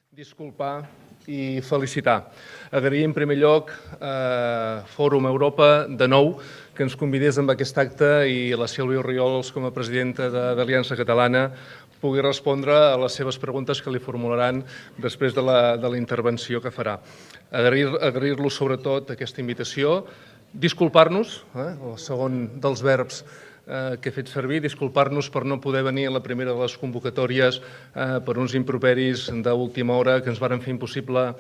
Disculpar i felicitar. Agrair en primer lloc a Fòrum Europa de nou que ens convidés amb aquest acte i la Sílvia Orriols com a presidenta d'Aliança Catalana pugui respondre a les seves preguntes que li formularan després de la intervenció que farà. Agrair-los sobretot aquesta invitació, disculpar-nos, el segon dels verbs que he fet servir, disculpar-nos per no poder venir a la primera de les convocatòries per uns improperis d'última hora que ens varen fer impossible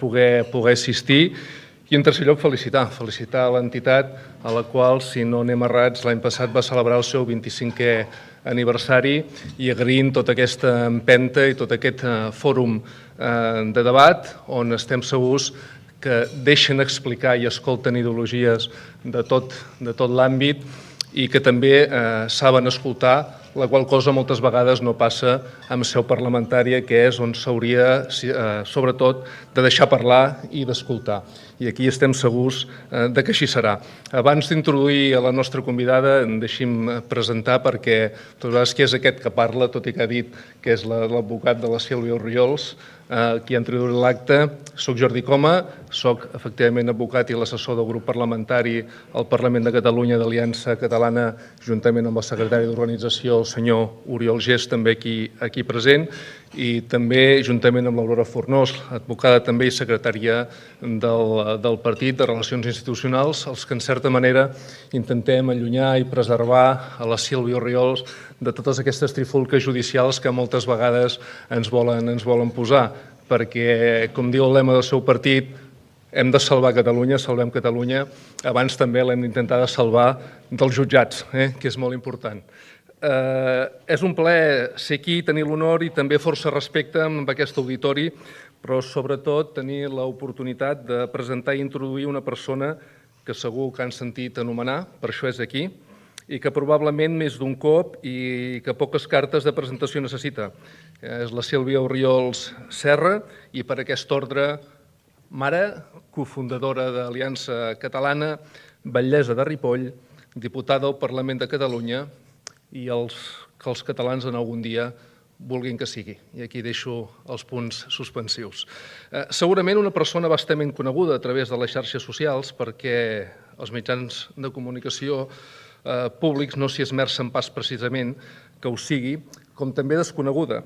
poder assistir. I en tercer lloc, felicitar l'entitat a la qual, si no anem errats, l'any passat va celebrar el seu 25è aniversari i agraint tota aquesta empenta i tot aquest fòrum de debat on estem segurs que deixen explicar i escolten ideologies de tot l'àmbit i que també saben escoltar, la qual cosa moltes vegades no passa en seu parlamentària, que és on s'hauria, sobretot, de deixar parlar i d'escoltar. I aquí estem segurs que així serà. Abans d'introduir a la nostra convidada, deixi'm presentar perquè tot vegades qui és aquest que parla, tot i que ha dit que és l'advocat de la Sílvia Orriols, qui ha introduït l'acte. Soc Jordi Coma, soc efectivament advocat i l'assessor del grup parlamentari al Parlament de Catalunya d'Aliança Catalana, juntament amb el secretari d'Organització, el senyor Oriol Gest, també aquí present, i també juntament amb l'Aurora Fornós, advocada també i secretària del Partit de Relacions Institucionals, els que en certa manera intentem allunyar i preservar a la Sílvia Orriols de totes aquestes trifulques judicials que moltes vegades ens volen posar, perquè, com diu el lema del seu partit, hem de salvar Catalunya, salvem Catalunya, abans també l'hem d'intentar de salvar dels jutjats, que és molt important. És un plaer ser aquí, tenir l'honor i també força respecte amb aquest auditori, però sobretot tenir l'oportunitat de presentar i introduir una persona que segur que han sentit anomenar, per això és aquí, i que probablement més d'un cop i que poques cartes de presentació necessita. És la Sílvia Orriols Serra i per aquest ordre mare, cofundadora d'Aliança Catalana, batllessa de Ripoll, diputada al Parlament de Catalunya i que els catalans en algun dia vulguin que sigui. I aquí deixo els punts suspensius. Segurament una persona bastament coneguda a través de les xarxes socials perquè els mitjans de comunicació públics no s'hi esmercen pas precisament que ho sigui, com també desconeguda.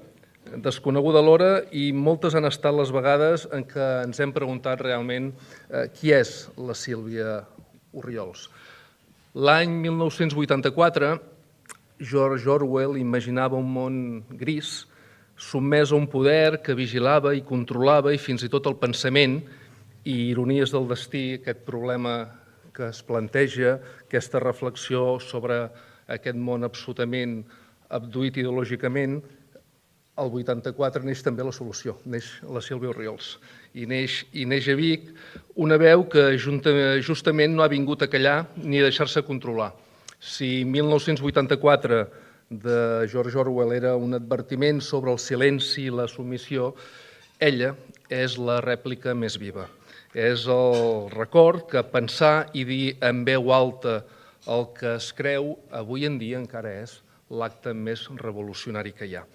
Desconeguda alhora i moltes han estat les vegades en què ens hem preguntat realment qui és la Sílvia Orriols. L'any 1984, George Orwell imaginava un món gris, sotmès a un poder que vigilava i controlava i fins i tot el pensament i ironies del destí, aquest problema que es planteja, aquesta reflexió sobre aquest món absolutament abduït ideològicament. El 84 neix també la solució, neix la Sílvia Orriols i neix a Vic una veu que justament no ha vingut a callar ni a deixar-se controlar. Si 1984 de George Orwell era un advertiment sobre el silenci i la submissió, ella és la rèplica més viva. És el record que pensar i dir en veu alta el que es creu avui en dia encara és l'acte més revolucionari que hi ha.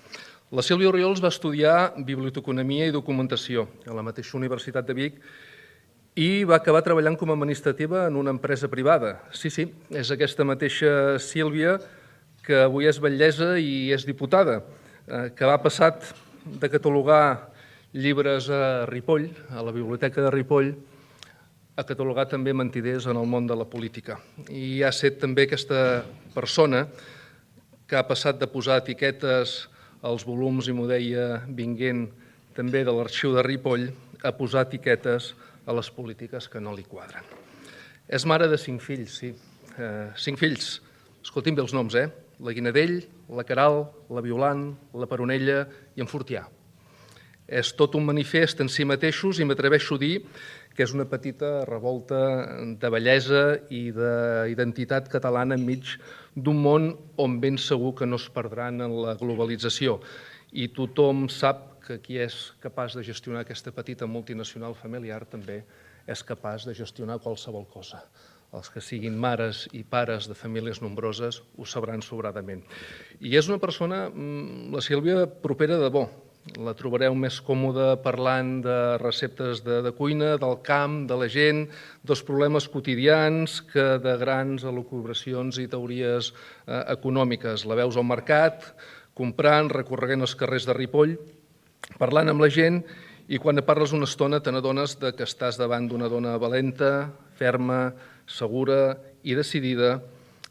La Sílvia Orriols va estudiar biblioteconomia i documentació a la mateixa Universitat de Vic i va acabar treballant com a administrativa en una empresa privada. Sí, és aquesta mateixa Sílvia que avui és batllessa i és diputada, que va passat de catalogar llibres a Ripoll, a la biblioteca de Ripoll, a catalogar també mentiders en el món de la política. I ha estat també aquesta persona que ha passat de posar etiquetes als volums, i m'ho deia vinguent també de l'arxiu de Ripoll, a posar etiquetes a les polítiques que no li quadren. És mare de 5 fills, sí. 5 fills. Escoltin bé els noms, La Guinadell, la Caral, la Violant, la Peronella i en Fortià. És tot un manifest en si mateixos i m'atreveixo a dir que és una petita revolta de bellesa i d'identitat catalana enmig d'un món on ben segur que no es perdran en la globalització. I tothom sap que qui és capaç de gestionar aquesta petita multinacional familiar també és capaç de gestionar qualsevol cosa. Els que siguin mares i pares de famílies nombroses ho sabran sobradament. I és una persona, la Sílvia, propera de debò. La trobareu més còmoda parlant de receptes de cuina, del camp, de la gent, dels problemes quotidians que de grans elucubracions i teories econòmiques. La veus al mercat, comprant, recorregant els carrers de Ripoll, parlant amb la gent, i quan parles una estona te n'adones que estàs davant d'una dona valenta, ferma, segura i decidida,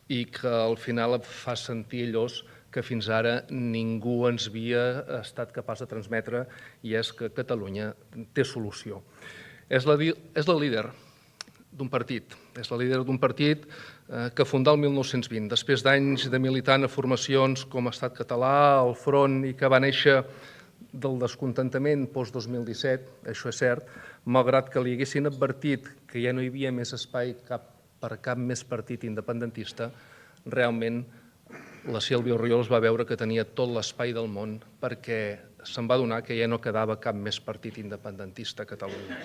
i que al final et fa sentir allò que fins ara ningú ens havia estat capaç de transmetre, i és que Catalunya té solució. És la líder d'un partit, que fundà el 1920, després d'anys de militant a formacions com Estat Català, el Front, i que va néixer del descontentament post-2017, això és cert, malgrat que li haguessin advertit que ja no hi havia més espai per cap més partit independentista, realment la Sílvia Orriols va veure que tenia tot l'espai del món perquè se'n va adonar que ja no quedava cap més partit independentista a Catalunya.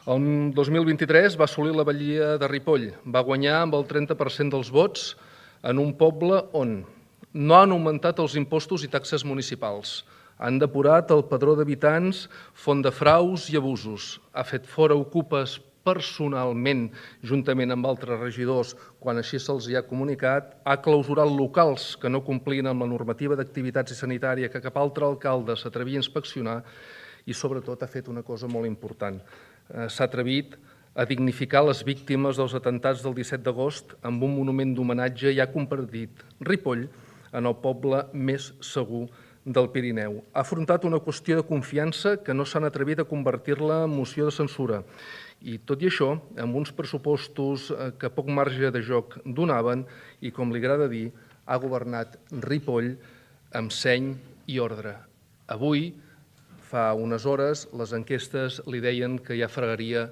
El 2023 va assolir la batllia de Ripoll, va guanyar amb el 30% dels vots en un poble on no han augmentat els impostos i taxes municipals, han depurat el padró d'habitants font de fraus i abusos, ha fet fora ocupes personalment, juntament amb altres regidors, quan així se'ls ha comunicat, ha clausurat locals que no complien amb la normativa d'activitats i sanitària que cap altre alcalde s'atrevia a inspeccionar, i sobretot ha fet una cosa molt important. S'ha atrevit a dignificar les víctimes dels atentats del 17 d'agost amb un monument d'homenatge i ha convertit Ripoll en el poble més segur del Pirineu. Ha afrontat una qüestió de confiança que no s'han atrevit a convertir-la en moció de censura. I tot i això, amb uns pressupostos que poc marge de joc donaven, i com li agrada dir, ha governat Ripoll amb seny i ordre. Avui, fa unes hores, les enquestes li deien que ja fregaria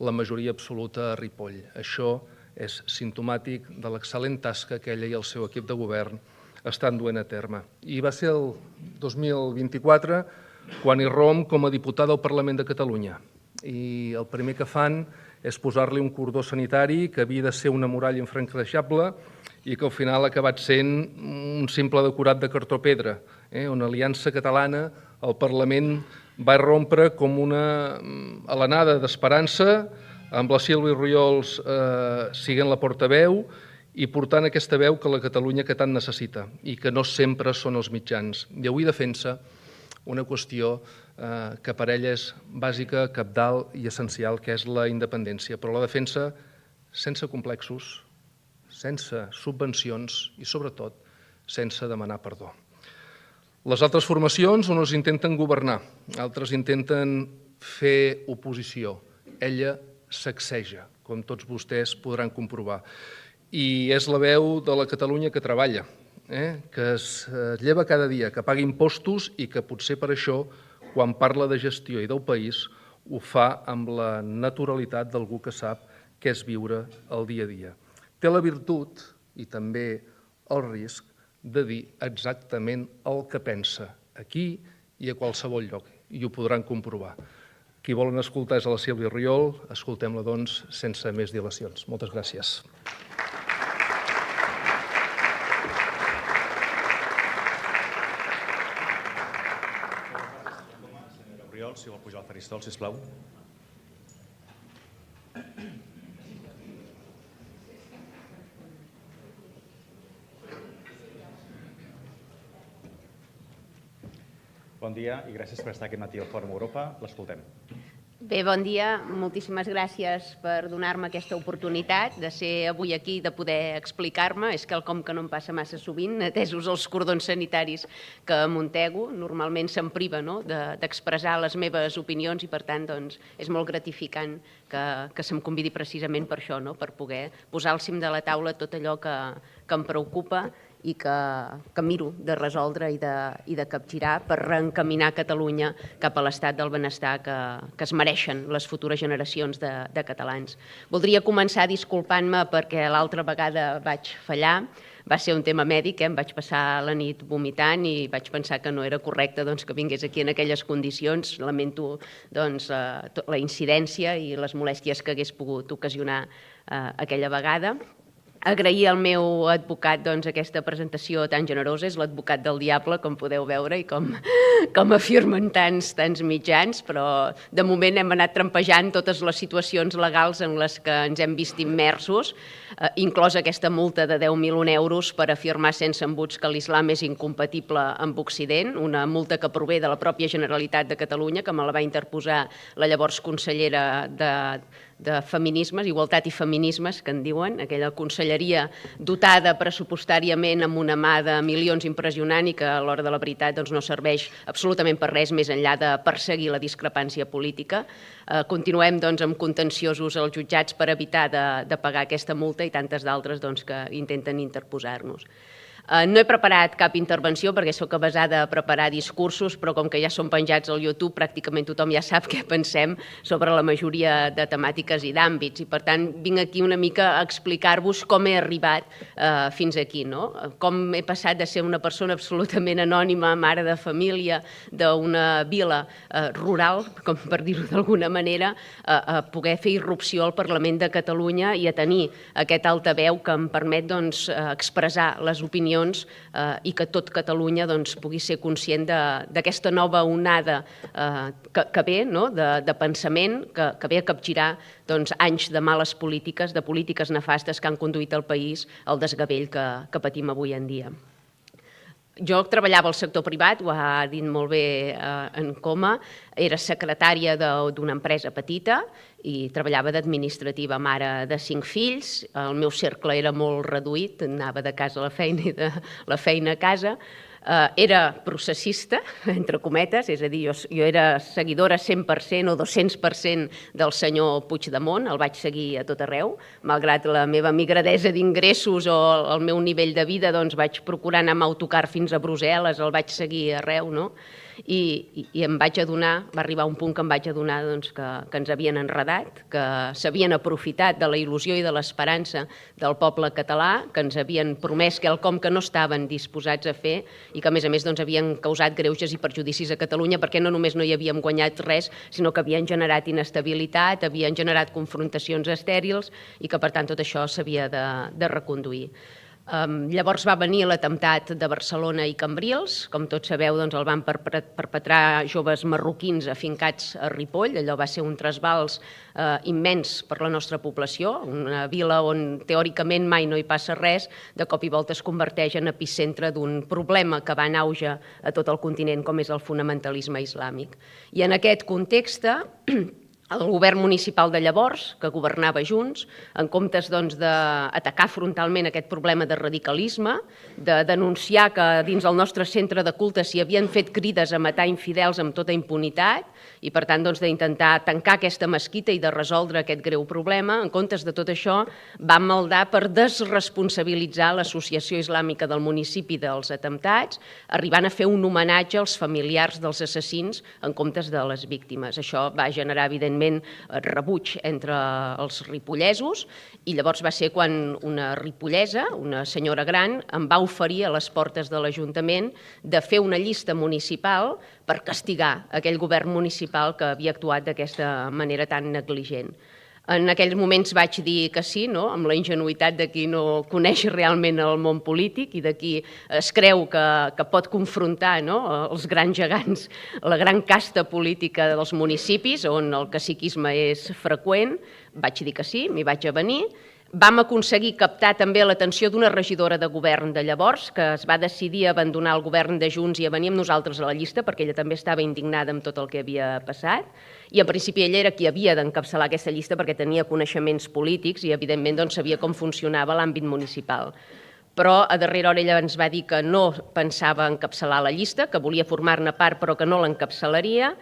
la majoria absoluta a Ripoll. Això és simptomàtic de l'excel·lent tasca que ella i el seu equip de govern estan duent a terme. I va ser el 2024 quan irromp com a diputada al Parlament de Catalunya. I el primer que fan és posar-li un cordó sanitari que havia de ser una muralla infranquejable i que al final ha acabat sent un simple decorat de cartó-pedra, on l'Aliança Catalana, el Parlament, va irrompre com una alenada d'esperança, amb la Sílvia Orriols siguent la portaveu i portant aquesta veu que la Catalunya que tant necessita i que no sempre són els mitjans. I avui defensa una qüestió que per ella és bàsica, cabdal i essencial, que és la independència, però la defensa sense complexos, sense subvencions i, sobretot, sense demanar perdó. Les altres formacions uns intenten governar, altres intenten fer oposició. Ella sacseja, com tots vostès podran comprovar. I és la veu de la Catalunya que treballa, que es lleva cada dia, que paga impostos i que potser per això, quan parla de gestió i del país, ho fa amb la naturalitat d'algú que sap què és viure el dia a dia. Té la virtut i també el risc de dir exactament el que pensa, aquí i a qualsevol lloc, i ho podran comprovar. Qui volen escoltar és a la Sílvia Orriol, escoltem-la, doncs, sense més dilacions. Moltes gràcies. Si vol pujar al faristol, sisplau. Bon dia i gràcies per estar aquest matí al Fòrum Europa. L'escoltem. Bé, bon dia. Moltíssimes gràcies per donar-me aquesta oportunitat de ser avui aquí, de poder explicar-me. És quelcom que no em passa massa sovint, atesos els cordons sanitaris que muntego. Normalment se'm priva d'expressar les meves opinions i, per tant, és molt gratificant que se'm convidi precisament per això, per poder posar al cim de la taula tot allò que em preocupa i que miro de resoldre i de capgirar per reencaminar Catalunya cap a l'estat del benestar que es mereixen les futures generacions de catalans. Voldria començar disculpant-me perquè l'altra vegada vaig fallar. Va ser un tema mèdic, em vaig passar la nit vomitant i vaig pensar que no era correcte que vingués aquí en aquelles condicions. Lamento la incidència i les molèsties que hagués pogut ocasionar aquella vegada. Agrair al meu advocat aquesta presentació tan generosa. És l'advocat del diable, com podeu veure, i com afirmen tants mitjans, però de moment hem anat trampejant totes les situacions legals en les que ens hem vist immersos, inclosa aquesta multa de 10.001 euros per afirmar sense embuts que l'islam és incompatible amb Occident, una multa que prové de la pròpia Generalitat de Catalunya, que me la va interposar la llavors consellera de Feminismes, Igualtat i Feminismes, que en diuen, aquella conselleria dotada pressupostàriament amb una mà de milions impressionant i que a l'hora de la veritat no serveix absolutament per res més enllà de perseguir la discrepància política. Continuem amb contenciosos als jutjats per evitar de pagar aquesta multa i tantes d'altres que intenten interposar-nos. No he preparat cap intervenció perquè sóc avesada a preparar discursos, però com que ja són penjats al YouTube, pràcticament tothom ja sap què pensem sobre la majoria de temàtiques i d'àmbits, i per tant vinc aquí una mica a explicar-vos com he arribat fins aquí, com he passat de ser una persona absolutament anònima, mare de família d'una vila rural, com per dir-ho d'alguna manera, a poder fer irrupció al Parlament de Catalunya i a tenir aquest altaveu que em permet expressar les opinions i que tot Catalunya pugui ser conscient d'aquesta nova onada que ve de pensament, que ve a capgirar anys de males polítiques, de polítiques nefastes que han conduït el país al desgavell que patim avui en dia. Jo treballava al sector privat, ho ha dit molt bé en Coma, era secretària d'una empresa petita i treballava d'administrativa, mare de 5 fills. El meu cercle era molt reduït, anava de casa a la feina i de la feina a casa. Era processista, entre cometes, és a dir, jo era seguidora 100% o 200% del senyor Puigdemont, el vaig seguir a tot arreu, malgrat la meva migradesa d'ingressos o el meu nivell de vida, vaig procurar anar amb autocar fins a Brussel·les, el vaig seguir arreu, i em vaig adonar, va arribar un punt que em vaig adonar que ens havien enredat, que s'havien aprofitat de la il·lusió i de l'esperança del poble català, que ens havien promès quelcom que no estaven disposats a fer i que, a més, havien causat greuges i perjudicis a Catalunya perquè no només no hi havíem guanyat res, sinó que havien generat inestabilitat, havien generat confrontacions estèrils i que, per tant, tot això s'havia de reconduir. Llavors va venir l'atemptat de Barcelona i Cambrils. Com tots sabeu, el van perpetrar joves marroquins afincats a Ripoll. Allò va ser un trasbals immens per la nostra població, una vila on teòricament mai no hi passa res, de cop i volta es converteix en epicentre d'un problema que va en auge a tot el continent, com és el fonamentalisme islàmic. I en aquest context, el govern municipal de llavors, que governava Junts, en comptes d'atacar frontalment aquest problema de radicalisme, de denunciar que dins el nostre centre de culte s'hi havien fet crides a matar infidels amb tota impunitat i, per tant, d'intentar tancar aquesta mesquita i de resoldre aquest greu problema, en comptes de tot això, van maldar per desresponsabilitzar l'Associació Islàmica del municipi dels atemptats, arribant a fer un homenatge als familiars dels assassins en comptes de les víctimes. Això va generar, evidentment, rebuig entre els ripollesos i llavors va ser quan una ripollesa, una senyora gran, em va oferir a les portes de l'Ajuntament de fer una llista municipal per castigar aquell govern municipal que havia actuat d'aquesta manera tan negligent. En aquells moments vaig dir que sí, amb la ingenuïtat de qui no coneix realment el món polític i de qui es creu que pot confrontar els grans gegants, la gran casta política dels municipis on el caciquisme és freqüent. Vaig dir que sí, m'hi vaig avenir. Vam aconseguir captar també l'atenció d'una regidora de govern de llavors, que es va decidir a abandonar el govern de Junts i a venir amb nosaltres a la llista, perquè ella també estava indignada amb tot el que havia passat. I en principi ella era qui havia d'encapçalar aquesta llista perquè tenia coneixements polítics i evidentment sabia com funcionava l'àmbit municipal. Però a darrera hora ella ens va dir que no pensava encapçalar la llista, que volia formar-ne part però que no l'encapçalaria,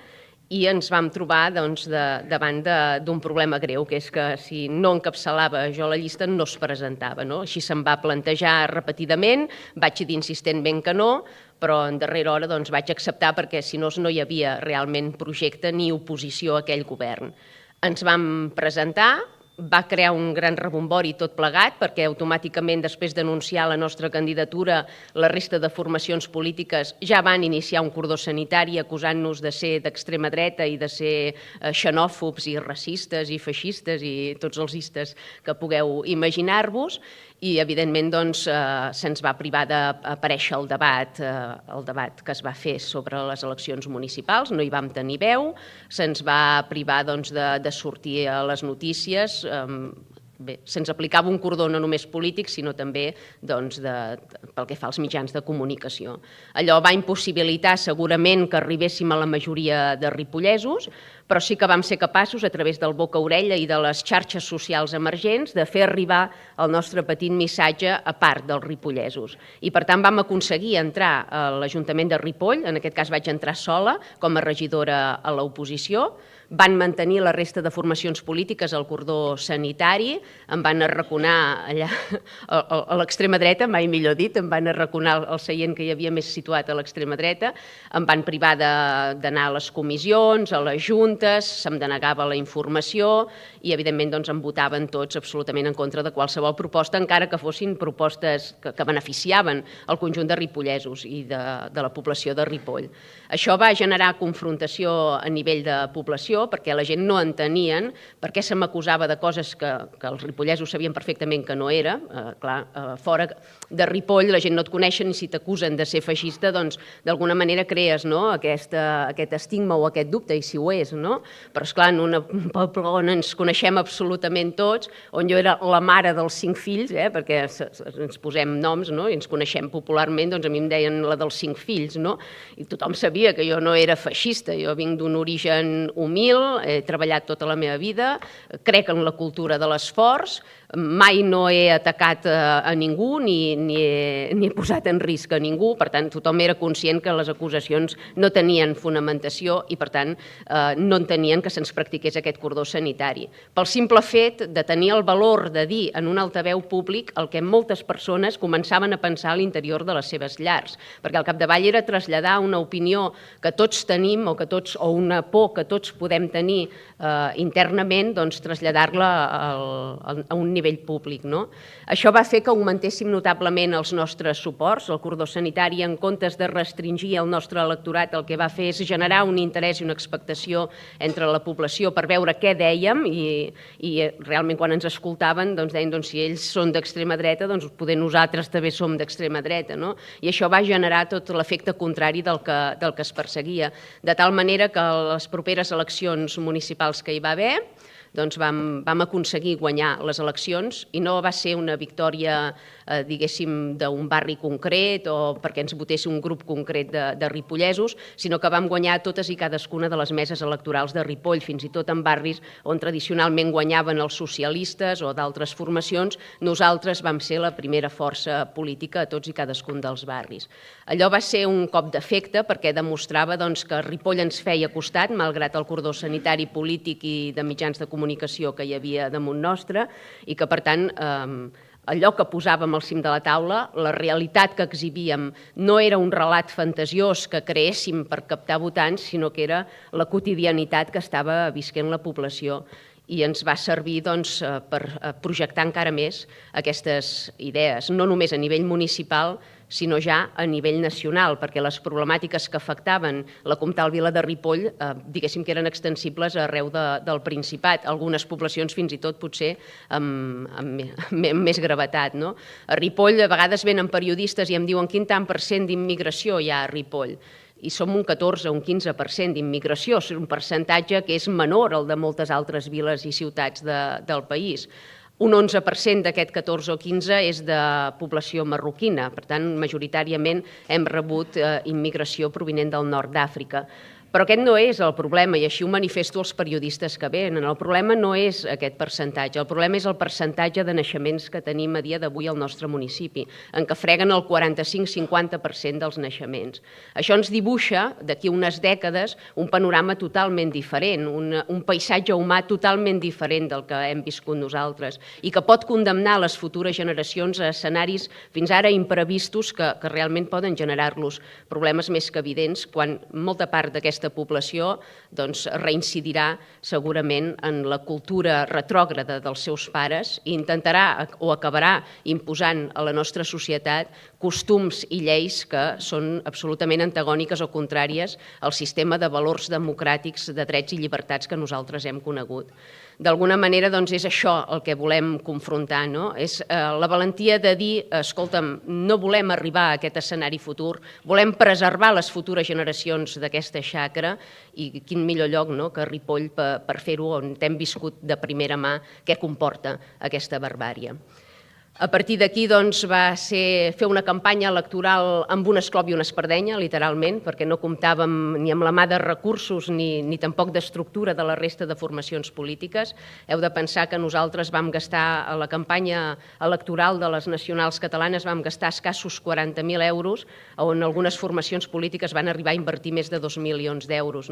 i ens vam trobar davant d'un problema greu, que és que si no encapçalava jo la llista no es presentava. Així se'm va plantejar repetidament, vaig dir insistentment que no, però en darrera hora vaig acceptar perquè si no no hi havia realment projecte ni oposició a aquell govern. Ens vam presentar, va crear un gran rebombori tot plegat perquè automàticament després d'anunciar la nostra candidatura la resta de formacions polítiques ja van iniciar un cordó sanitari acusant-nos de ser d'extrema dreta i de ser xenòfobs i racistes i feixistes i tots els istes que pugueu imaginar-vos. i, evidentment, se'ns va privar d'aparèixer el debat que es va fer sobre les eleccions municipals, no hi vam tenir veu, se'ns va privar de sortir a les notícies. Bé, se'ns aplicava un cordó no només polític, sinó també pel que fa als mitjans de comunicació. Allò va impossibilitar segurament que arribéssim a la majoria de ripollesos, però sí que vam ser capaços, a través del boca a orella i de les xarxes socials emergents, de fer arribar el nostre petit missatge a part dels ripollesos. I, per tant, vam aconseguir entrar a l'Ajuntament de Ripoll, en aquest cas vaig entrar sola com a regidora a l'oposició, van mantenir la resta de formacions polítiques al cordó sanitari, em van arraconar allà a l'extrema dreta, mai millor dit, em van arraconar el seient que hi havia més situat a l'extrema dreta, em van privar d'anar a les comissions, a les juntes, se'm denegava la informació i, evidentment, em votaven tots absolutament en contra de qualsevol proposta, encara que fossin propostes que beneficiaven el conjunt de ripollesos i de la població de Ripoll. Això va generar confrontació a nivell de població, perquè la gent no entenien per què se m'acusava de coses que els ripollesos sabien perfectament que no era. Clar, fora de Ripoll la gent no et coneixen i si t'acusen de ser feixista, doncs d'alguna manera crees aquest estigma o aquest dubte, i si ho és, no? Però, esclar, en un poble on ens coneixem absolutament tots, on jo era la mare dels 5 fills, perquè ens posem noms i ens coneixem popularment, doncs a mi em deien la dels 5 fills, no? I tothom sabia que jo no era feixista, jo vinc d'un origen humil, he treballat tota la meva vida, crec en la cultura de l'esforç, mai no he atacat a ningú ni he posat en risc a ningú, per tant, tothom era conscient que les acusacions no tenien fonamentació i, per tant, no entenien que se'ns practiqués aquest cordó sanitari. Pel simple fet de tenir el valor de dir en un altaveu públic el que moltes persones començaven a pensar a l'interior de les seves llars, perquè al capdavall era traslladar una opinió que tots tenim o una por que tots podem tenir internament, doncs traslladar-la a un nivell públic. Això va fer que augmentéssim notablement els nostres suports. El cordó sanitari, en comptes de restringir el nostre electorat, el que va fer és generar un interès i una expectació entre la població per veure què dèiem i realment quan ens escoltaven deien si ells són d'extrema dreta, doncs poder nosaltres també som d'extrema dreta. I això va generar tot l'efecte contrari del que es perseguia, de tal manera que a les properes eleccions municipals que hi va haver, doncs vam aconseguir guanyar les eleccions i no va ser una victòria, diguéssim, d'un barri concret o perquè ens votés un grup concret de ripollesos, sinó que vam guanyar totes i cadascuna de les meses electorals de Ripoll, fins i tot en barris on tradicionalment guanyaven els socialistes o d'altres formacions, nosaltres vam ser la primera força política a tots i cadascun dels barris. Allò va ser un cop d'efecte perquè demostrava que Ripoll ens feia costat, malgrat el cordó sanitari polític i de mitjans de comunicació que hi havia damunt nostre i que, per tant, allò que posàvem al cim de la taula, la realitat que exhibíem, no era un relat fantasiós que creéssim per captar votants, sinó que era la quotidianitat que estava visquent la població i ens va servir per projectar encara més aquestes idees, no només a nivell municipal, sinó ja a nivell nacional, perquè les problemàtiques que afectaven la comtal vila de Ripoll, diguéssim que eren extensibles arreu del Principat, algunes poblacions fins i tot potser amb més gravetat. A Ripoll a vegades venen periodistes i em diuen quin tant % d'immigració hi ha a Ripoll. I som un 14 o un 15% d'immigració, és un percentatge que és menor al de moltes altres viles i ciutats del país. Un 11% d'aquest 14 o 15 és de població marroquina, per tant, majoritàriament hem rebut immigració provinent del nord d'Àfrica. Però aquest no és el problema, i així ho manifesto als periodistes que venen. El problema no és aquest percentatge, el problema és el percentatge de naixements que tenim a dia d'avui al nostre municipi, en què freguen el 45-50% dels naixements. Això ens dibuixa, d'aquí unes dècades, un panorama totalment diferent, un paisatge humà totalment diferent del que hem viscut nosaltres, i que pot condemnar les futures generacions a escenaris fins ara imprevistos que realment poden generar-los problemes més que evidents quan molta part d'aquesta població reincidirà segurament en la cultura retrògrada dels seus pares i intentarà o acabarà imposant a la nostra societat costums i lleis que són absolutament antagòniques o contràries al sistema de valors democràtics, de drets i llibertats que nosaltres hem conegut. D'alguna manera, doncs, és això el que volem confrontar, no? És la valentia de dir, escolta'm, no volem arribar a aquest escenari futur, volem preservar les futures generacions d'aquesta xacra i quin millor lloc que Ripoll per fer-ho, on hem viscut de primera mà què comporta aquesta barbàrie. A partir d'aquí va ser fer una campanya electoral amb un esclop i una espardenya, literalment, perquè no comptàvem ni amb la mà de recursos ni tampoc d'estructura de la resta de formacions polítiques. Heu de pensar que nosaltres vam gastar a la campanya electoral de les nacionals catalanes vam gastar escassos 40.000 euros, on algunes formacions polítiques van arribar a invertir més de 2 milions d'euros.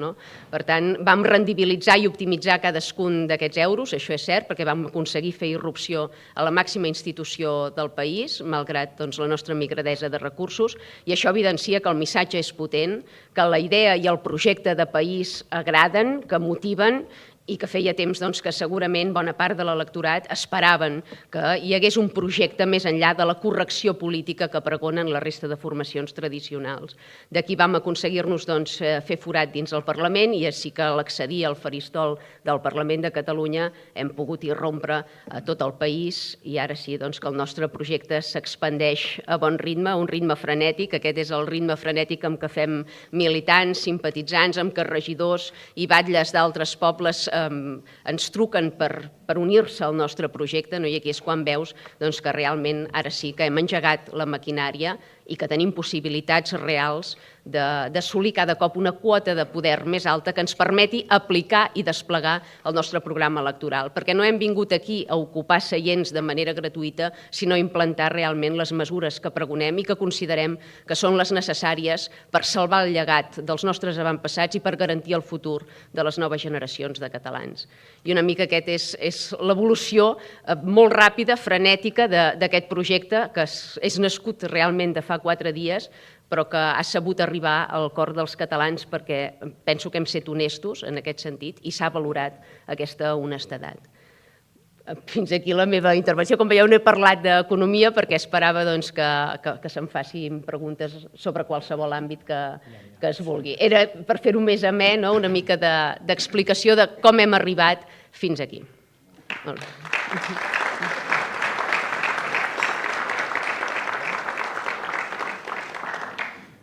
Per tant, vam rendibilitzar i optimitzar cadascun d'aquests euros, això és cert, perquè vam aconseguir fer irrupció a la màxima institució del país, malgrat la nostra migradesa de recursos, i això evidencia que el missatge és potent, que la idea i el projecte de país agraden, que motiven i que feia temps que segurament bona part de l'electorat esperaven que hi hagués un projecte més enllà de la correcció política que pregonen la resta de formacions tradicionals. D'aquí vam aconseguir-nos fer forat dins el Parlament i així que a l'accedir al faristol del Parlament de Catalunya hem pogut irrompre a tot el país i ara sí que el nostre projecte s'expandeix a bon ritme, un ritme frenètic. Aquest és el ritme frenètic amb què fem militants, simpatitzants, amb què regidors i batlles d'altres pobles ens truquen per unir-se al nostre projecte, i aquí és quan veus que realment ara sí que hem engegat la maquinària i que tenim possibilitats reals d'assolir cada cop una quota de poder més alta que ens permeti aplicar i desplegar el nostre programa electoral, perquè no hem vingut aquí a ocupar seients de manera gratuïta, sinó a implantar realment les mesures que pregonem i que considerem que són les necessàries per salvar el llegat dels nostres avantpassats i per garantir el futur de les noves generacions de catalans. I una mica aquesta és l'evolució molt ràpida, frenètica d'aquest projecte que és nascut realment de fa 4 dies, però que ha sabut arribar al cor dels catalans perquè penso que hem estat honestos en aquest sentit i s'ha valorat aquesta honestedat. Fins aquí la meva intervenció. Com veieu, no he parlat d'economia perquè esperava que se'm facin preguntes sobre qualsevol àmbit que es vulgui. Era per fer-ho més amè, una mica d'explicació de com hem arribat fins aquí.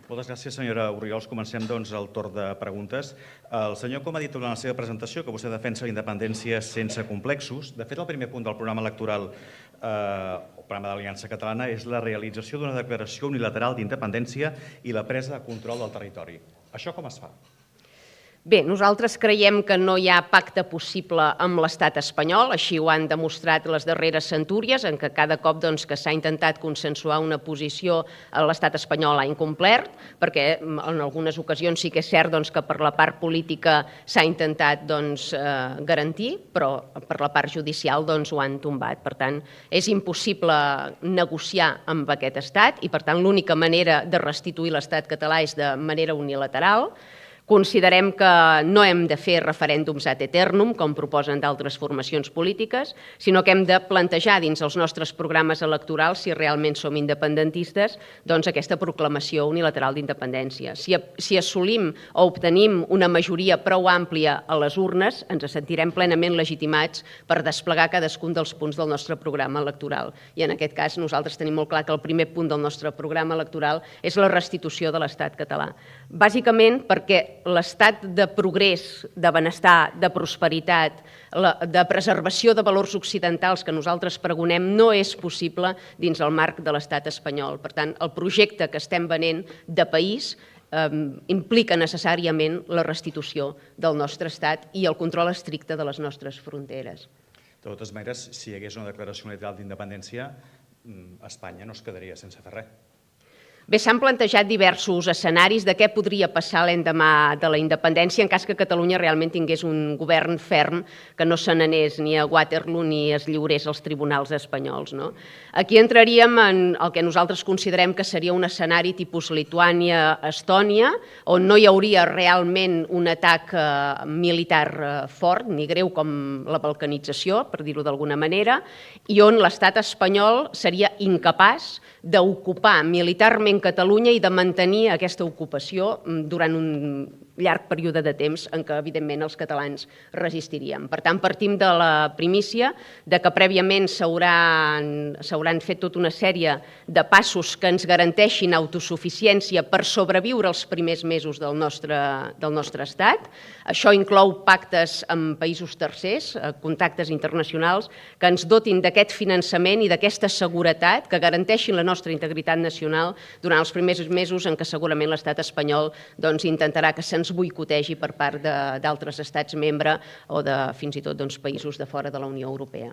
Moltes gràcies, senyora Orriols. Comencem, el torn de preguntes. El senyor Com ha dit durant la seva presentació que vostè defensa la independència sense complexos. De fet, el primer punt del programa electoral, el programa d'Aliança Catalana, és la realització d'una declaració unilateral d'independència i la presa de control del territori. Això com es fa? Bé, nosaltres creiem que no hi ha pacte possible amb l'estat espanyol, així ho han demostrat les darreres centúries, en què cada cop que s'ha intentat consensuar una posició l'estat espanyol ha incomplert, perquè en algunes ocasions sí que és cert que per la part política s'ha intentat garantir, però per la part judicial ho han tombat. Per tant, és impossible negociar amb aquest estat i per tant l'única manera de restituir l'estat català és de manera unilateral. Considerem que no hem de fer referèndums ad eternum, com proposen d'altres formacions polítiques, sinó que hem de plantejar dins els nostres programes electorals, si realment som independentistes, aquesta proclamació unilateral d'independència. Si assolim o obtenim una majoria prou àmplia a les urnes, ens sentirem plenament legitimats per desplegar cadascun dels punts del nostre programa electoral. I en aquest cas nosaltres tenim molt clar que el primer punt del nostre programa electoral és la restitució de l'estat català. Bàsicament perquè l'estat de progrés, de benestar, de prosperitat, de preservació de valors occidentals que nosaltres pregonem no és possible dins el marc de l'estat espanyol. Per tant, el projecte que estem venent de país implica necessàriament la restitució del nostre estat i el control estricte de les nostres fronteres. De totes maneres, si hi hagués una declaració unilateral d'independència, Espanya no es quedaria sense fer res. Bé, s'han plantejat diversos escenaris de què podria passar l'endemà de la independència en cas que Catalunya realment tingués un govern ferm que no se n'anés ni a Waterloo ni es lliurés als tribunals espanyols. Aquí entraríem en el que nosaltres considerem que seria un escenari tipus Lituània-Estònia, on no hi hauria realment un atac militar fort, ni greu com la balcanització, per dir-ho d'alguna manera, i on l'estat espanyol seria incapaç d'ocupar militarment Catalunya i de mantenir aquesta ocupació durant un llarg període de temps en què, evidentment, els catalans resistiríem. Per tant, partim de la primícia de que prèviament s'hauran fet tota una sèrie de passos que ens garanteixin autosuficiència per sobreviure els primers mesos del nostre estat. Això inclou pactes amb països tercers, contactes internacionals, que ens dotin d'aquest finançament i d'aquesta seguretat que garanteixin la nostra integritat nacional durant els primers mesos en què segurament l'estat espanyol intentarà que se'ns boicotegi per part d'altres estats membres o de fins i tot països de fora de la Unió Europea.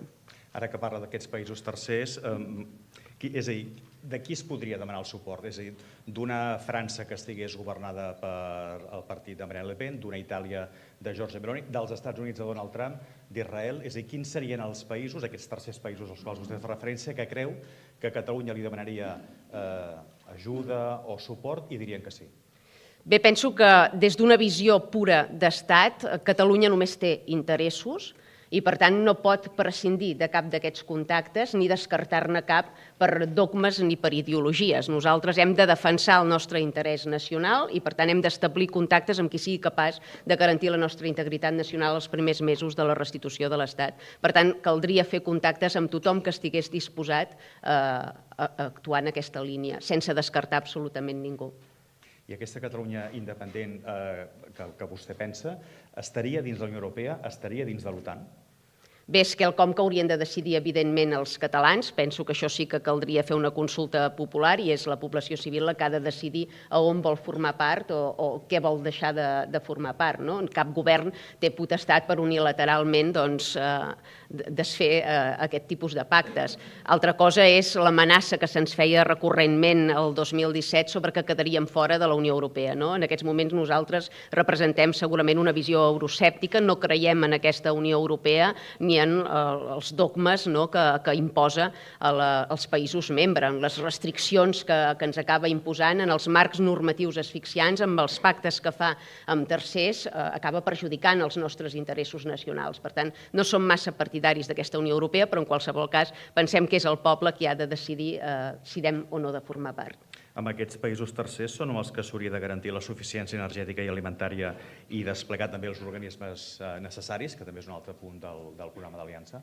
Ara que parla d'aquests països tercers, és a dir, de qui es podria demanar el suport? És a dir, d'una França que estigués governada pel partit de Marine Le Pen, d'una Itàlia de Giorgia Meloni, dels Estats Units de Donald Trump, d'Israel? És a dir, quins serien els països, aquests tercers països als quals vostè fa referència, que creu que Catalunya li demanaria ajuda o suport i dirien que sí? Bé, penso que des d'una visió pura d'estat, Catalunya només té interessos i, per tant, no pot prescindir de cap d'aquests contactes ni descartar-ne cap per dogmes ni per ideologies. Nosaltres hem de defensar el nostre interès nacional i, per tant, hem d'establir contactes amb qui sigui capaç de garantir la nostra integritat nacional els primers mesos de la restitució de l'Estat. Per tant, caldria fer contactes amb tothom que estigués disposat a actuar en aquesta línia, sense descartar absolutament ningú. I aquesta Catalunya independent que vostè pensa, estaria dins de la Unió Europea, estaria dins de l'OTAN? Bé, és quelcom que haurien de decidir, evidentment, els catalans. Penso que això sí que caldria fer una consulta popular i és la població civil la que ha de decidir a on vol formar part o què vol deixar de formar part. Cap govern té potestat per unilateralment desfer aquest tipus de pactes. Altra cosa és l'amenaça que se'ns feia recurrentment el 2017 sobre que quedaríem fora de la Unió Europea. En aquests moments nosaltres representem segurament una visió euroscèptica, no creiem en aquesta Unió Europea ni en els dogmes que imposa als països membres, en les restriccions que ens acaba imposant, en els marcs normatius asfixiants, amb els pactes que fa amb tercers, acaba perjudicant els nostres interessos nacionals. Per tant, no som massa partidaris d'aquesta Unió Europea, però en qualsevol cas pensem que és el poble qui ha de decidir si hem o no de formar part. Amb aquests països tercers són els que s'hauria de garantir la suficiència energètica i alimentària i desplegar també els organismes necessaris, que també és un altre punt del programa d'aliança?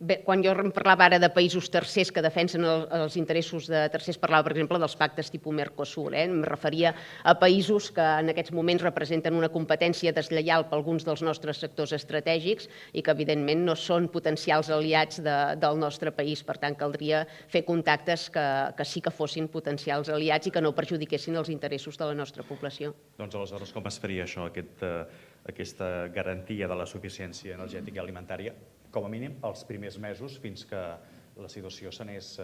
Bé, quan jo parlava ara de països tercers que defensen els interessos de tercers, parlava, per exemple, dels pactes tipus Mercosur. Em referia a països que en aquests moments representen una competència deslleial per alguns dels nostres sectors estratègics i que, evidentment, no són potencials aliats del nostre país. Per tant, caldria fer contactes que sí que fossin potencials aliats i que no perjudiquessin els interessos de la nostra població. Doncs, aleshores, com es faria això, aquesta garantia de la suficiència energètica i alimentària, com a mínim, els primers mesos fins que la situació s'anés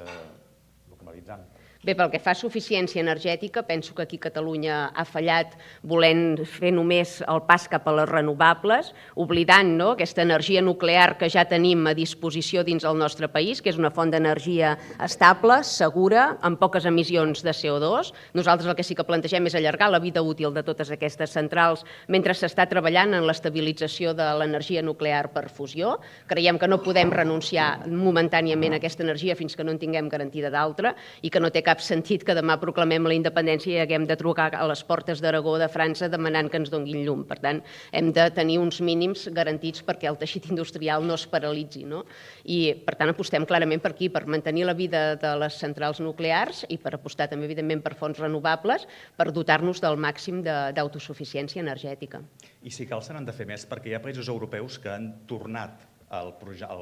normalitzant? Bé, pel que fa a suficiència energètica, penso que aquí Catalunya ha fallat volent fer només el pas cap a les renovables, oblidant aquesta energia nuclear que ja tenim a disposició dins el nostre país, que és una font d'energia estable, segura, amb poques emissions de CO2. Nosaltres el que sí que plantegem és allargar la vida útil de totes aquestes centrals mentre s'està treballant en l'estabilització de l'energia nuclear per fusió. Creiem que no podem renunciar momentàniament a aquesta energia fins que no en tinguem garantida d'altra i que no té cap sentit que demà proclamem la independència i haguem de trucar a les portes d'Aragó de França demanant que ens donguin llum. Per tant, hem de tenir uns mínims garantits perquè el teixit industrial no es paralitzi. I, per tant, apostem clarament per aquí, per mantenir la vida de les centrals nuclears i per apostar també, evidentment, per fonts renovables, per dotar-nos del màxim d'autosuficiència energètica. I si cal, se n'han de fer més, perquè hi ha països europeus que han tornat al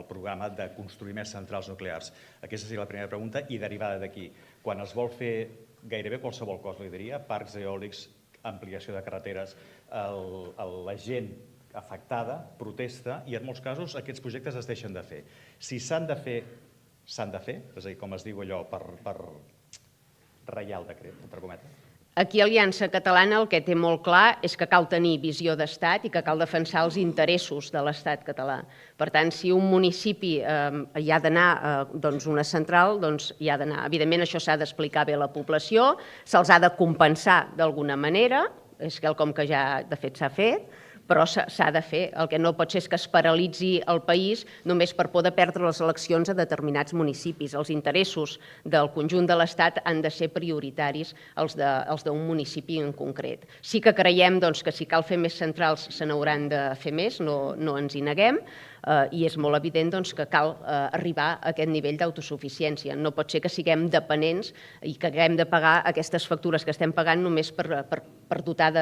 programa de construir més centrals nuclears. Aquesta seria la primera pregunta i derivada d'aquí. Quan es vol fer gairebé qualsevol cosa, li diria, parcs eòlics, ampliació de carreteres, la gent afectada protesta i en molts casos aquests projectes es deixen de fer. Si s'han de fer, s'han de fer, és a dir, com es diu allò, reial decret, entre cometes? Aquí Aliança Catalana el que té molt clar és que cal tenir visió d'estat i que cal defensar els interessos de l'estat català. Per tant, si un municipi hi ha d'anar una central, doncs hi ha d'anar. Evidentment, això s'ha d'explicar bé a la població, se'ls ha de compensar d'alguna manera, és quelcom que ja de fet s'ha fet, però s'ha de fer. El que no pot ser és que es paralitzi el país només per por de perdre les eleccions a determinats municipis. Els interessos del conjunt de l'Estat han de ser prioritaris els d'un municipi en concret. Sí que creiem que si cal fer més centrals se n'hauran de fer més, no ens hi neguem, i és molt evident que cal arribar a aquest nivell d'autosuficiència. No pot ser que siguem dependents i que haguem de pagar aquestes factures que estem pagant només per dotar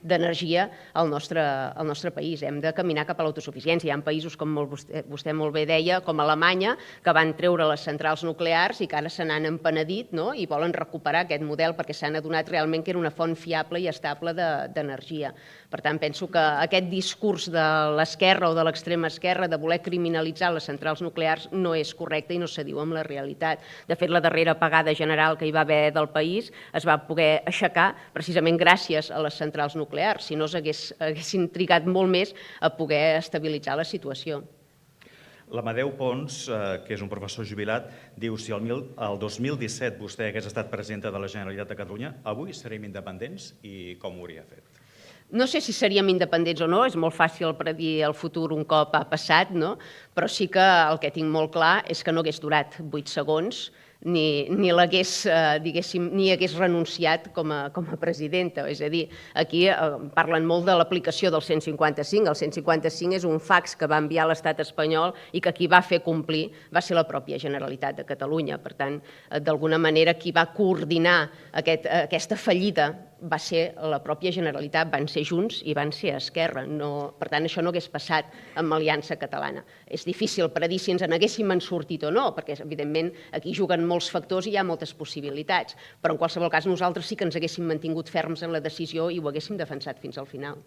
d'energia al nostre país. Hem de caminar cap a l'autosuficiència. Hi ha països, com vostè molt bé deia, com Alemanya, que van treure les centrals nuclears i que ara se n'han empenedit i volen recuperar aquest model perquè s'han adonat realment que era una font fiable i estable d'energia. Per tant, penso que aquest discurs de l'esquerra o de l'extrema esquerra de voler criminalitzar les centrals nuclears no és correcte i no s'adiu amb la realitat. De fet, la darrera apagada general que hi va haver del país es va poder aixecar precisament gràcies a les centrals nuclears, si no s'haguessin trigat molt més a poder estabilitzar la situació. L'Amadeu Pons, que és un professor jubilat, diu si el 2017 vostè hagués estat presidenta de la Generalitat de Catalunya, avui seríem independents i com ho hauria fet? No sé si seríem independents o no, és molt fàcil predir el futur un cop ha passat, però sí que el que tinc molt clar és que no hagués durat 8 segons ni hagués renunciat com a presidenta. És a dir, aquí parlen molt de l'aplicació del 155. El 155 és un fax que va enviar l'estat espanyol i que qui va fer complir va ser la pròpia Generalitat de Catalunya. Per tant, d'alguna manera, qui va coordinar aquesta fallida va ser la pròpia Generalitat, van ser Junts i van ser Esquerra. Per tant, això no hagués passat amb Aliança Catalana. És difícil predir si ens n'haguéssim sortit o no, perquè, evidentment, aquí juguen molts factors i hi ha moltes possibilitats, però en qualsevol cas nosaltres sí que ens haguéssim mantingut ferms en la decisió i ho haguéssim defensat fins al final.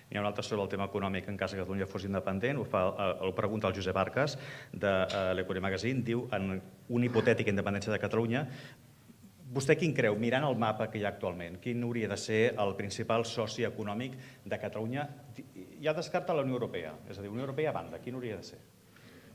N'hi ha un altre sobre el tema econòmic en cas que Catalunya fos independent, ho pregunta el Josep Arcas de l'Economia Magazine, diu en una hipotètica independència de Catalunya, vostè quin creu, mirant el mapa que hi ha actualment, quin hauria de ser el principal soci econòmic de Catalunya? Ja descarta la Unió Europea, és a dir, Unió Europea a banda, quin hauria de ser?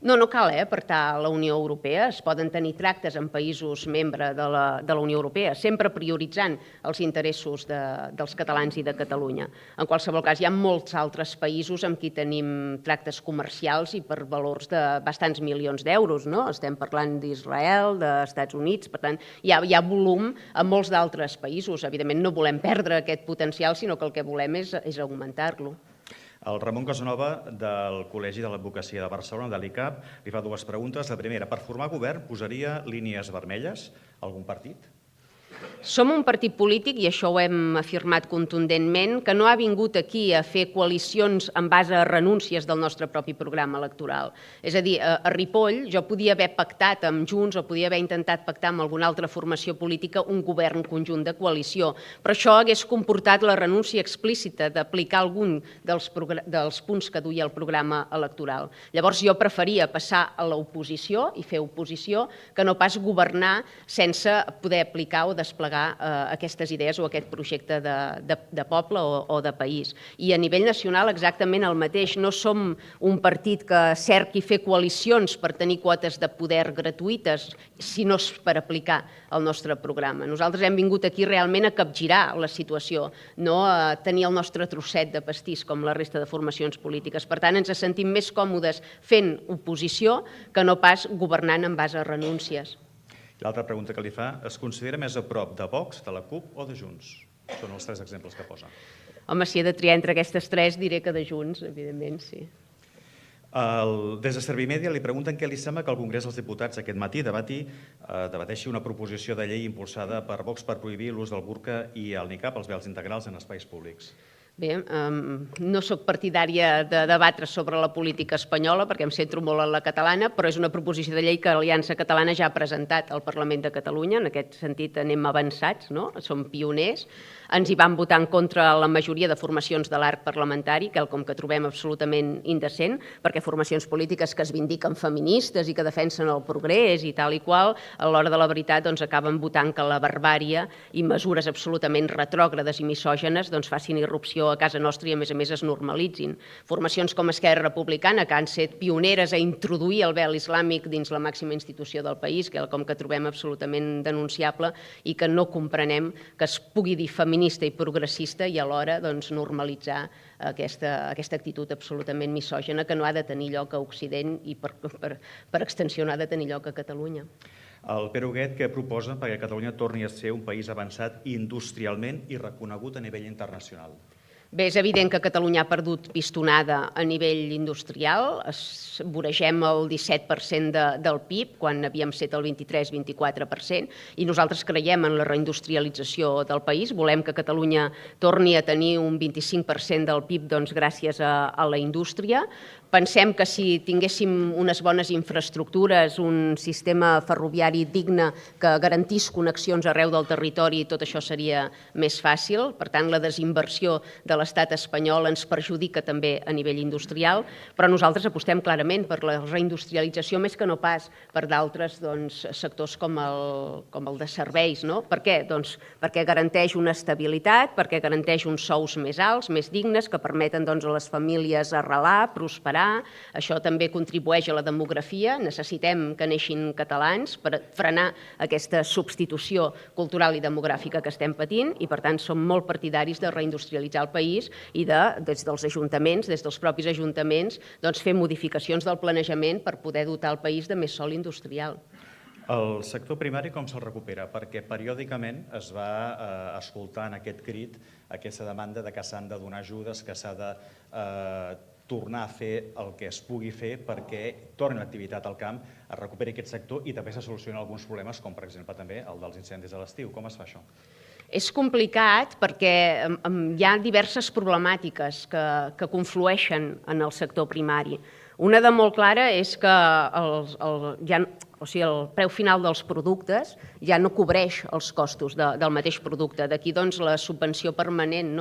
No cal apartar la Unió Europea. Es poden tenir tractes amb països membres de la Unió Europea, sempre prioritzant els interessos dels catalans i de Catalunya. En qualsevol cas, hi ha molts altres països amb qui tenim tractes comercials i per valors de bastants milions d'euros. Estem parlant d'Israel, dels Estats Units, per tant, hi ha volum a molts d'altres països. Evidentment, no volem perdre aquest potencial, sinó que el que volem és augmentar-lo. El Ramon Casanova, del Col·legi de l'Advocacia de Barcelona, de l'ICAP, li fa dues preguntes. La primera, per formar govern, posaria línies vermelles algun partit? Som un partit polític, i això ho hem afirmat contundentment, que no ha vingut aquí a fer coalicions en base a renúncies del nostre propi programa electoral. És a dir, a Ripoll jo podia haver pactat amb Junts o podia haver intentat pactar amb alguna altra formació política un govern conjunt de coalició, però això hagués comportat la renúncia explícita d'aplicar algun dels punts que duia el programa electoral. Llavors jo preferia passar a l'oposició i fer oposició que no pas governar sense poder aplicar o desplegar aquestes idees o aquest projecte de poble o de país. I a nivell nacional exactament el mateix. No som un partit que cerqui fer coalicions per tenir quotes de poder gratuïtes, sinó per aplicar el nostre programa. Nosaltres hem vingut aquí realment a capgirar la situació, no a tenir el nostre trosset de pastís com la resta de formacions polítiques. Per tant, ens sentim més còmodes fent oposició que no pas governant en base a renúncies. L'altra pregunta que li fa, es considera més a prop de Vox, de la CUP o de Junts? Són els 3 exemples que posa. Home, si he de triar entre aquestes 3, diré que de Junts, evidentment, sí. Des de Servimedia li pregunten què li sembla que el Congrés dels Diputats aquest matí debateixi una proposició de llei impulsada per Vox per prohibir l'ús del burca i el nicab als vels integrals en espais públics. Bé, no sóc partidària de debatre sobre la política espanyola perquè em centro molt en la catalana, però és una proposició de llei que l'Aliança Catalana ja ha presentat al Parlament de Catalunya. En aquest sentit anem avançats, no? Som pioners. Ens hi van votar en contra la majoria de formacions de l'arc parlamentari, quelcom que trobem absolutament indecent, perquè formacions polítiques que es vindiquen feministes i que defensen el progrés i tal i qual, a l'hora de la veritat acaben votant que la barbària i mesures absolutament retrògrades i misògenes facin irrupció a casa nostra i, a més, es normalitzin. Formacions com Esquerra Republicana, que han set pioneres a introduir el vel islàmic dins la màxima institució del país, quelcom que trobem absolutament denunciable i que no comprenem que es pugui dir feminista i progressista i alhora normalitzar aquesta actitud absolutament misògena que no ha de tenir lloc a Occident i per extensió no ha de tenir lloc a Catalunya. El Pere Huguet, què proposa perquè Catalunya torni a ser un país avançat industrialment i reconegut a nivell internacional? Bé, és evident que Catalunya ha perdut pistonada a nivell industrial. Voregem el 17% del PIB, quan havíem set el 23-24%, i nosaltres creiem en la reindustrialització del país. Volem que Catalunya torni a tenir un 25% del PIB gràcies a la indústria. Pensem que si tinguéssim unes bones infraestructures, un sistema ferroviari digne que garantís connexions arreu del territori, tot això seria més fàcil. Per tant, la desinversió de l'estat espanyol ens perjudica també a nivell industrial, però nosaltres apostem clarament per la reindustrialització més que no pas per d'altres sectors com el de serveis. Per què? Perquè garanteix una estabilitat, perquè garanteix uns sous més alts, més dignes, que permeten a les famílies arrelar, prosperar. Això també contribueix a la demografia. Necessitem que neixin catalans per frenar aquesta substitució cultural i demogràfica que estem patint i, per tant, som molt partidaris de reindustrialitzar el país i des dels ajuntaments, des dels propis ajuntaments, fer modificacions del planejament per poder dotar el país de més sòl industrial. El sector primari com se'l recupera? Perquè periòdicament es va escoltar en aquest crit aquesta demanda que s'han de donar ajudes, que s'ha de tornar a fer el que es pugui fer perquè torni l'activitat al camp, es recuperi aquest sector i també se solucionen alguns problemes, com per exemple també el dels incendis a l'estiu. Com es fa això? És complicat perquè hi ha diverses problemàtiques que conflueixen en el sector primari. Una de molt clara és que el preu final dels productes ja no cobreix els costos del mateix producte. D'aquí la subvenció permanent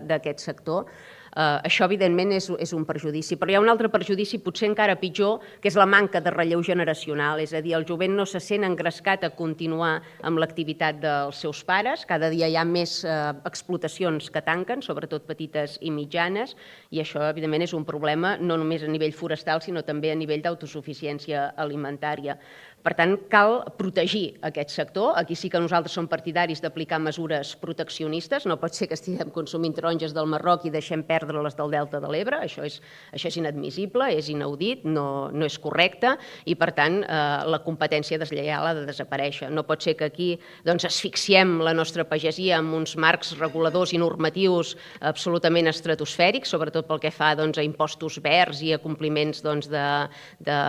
d'aquest sector. Això, evidentment, és un perjudici. Però hi ha un altre perjudici, potser encara pitjor, que és la manca de relleu generacional. És a dir, el jovent no se sent engrescat a continuar amb l'activitat dels seus pares. Cada dia hi ha més explotacions que tanquen, sobretot petites i mitjanes, i això, evidentment, és un problema no només a nivell forestal, sinó també a nivell d'autosuficiència alimentària. Per tant, cal protegir aquest sector. Aquí sí que nosaltres som partidaris d'aplicar mesures proteccionistes. No pot ser que estiguem consumint taronges del Marroc i deixem perdre les del Delta de l'Ebre. Això és inadmissible, és inaudit, no és correcte i, per tant, la competència deslleial ha de desaparèixer. No pot ser que aquí asfixiem la nostra pagesia amb uns marcs reguladors i normatius absolutament estratosfèrics, sobretot pel que fa a impostos verds i a compliments de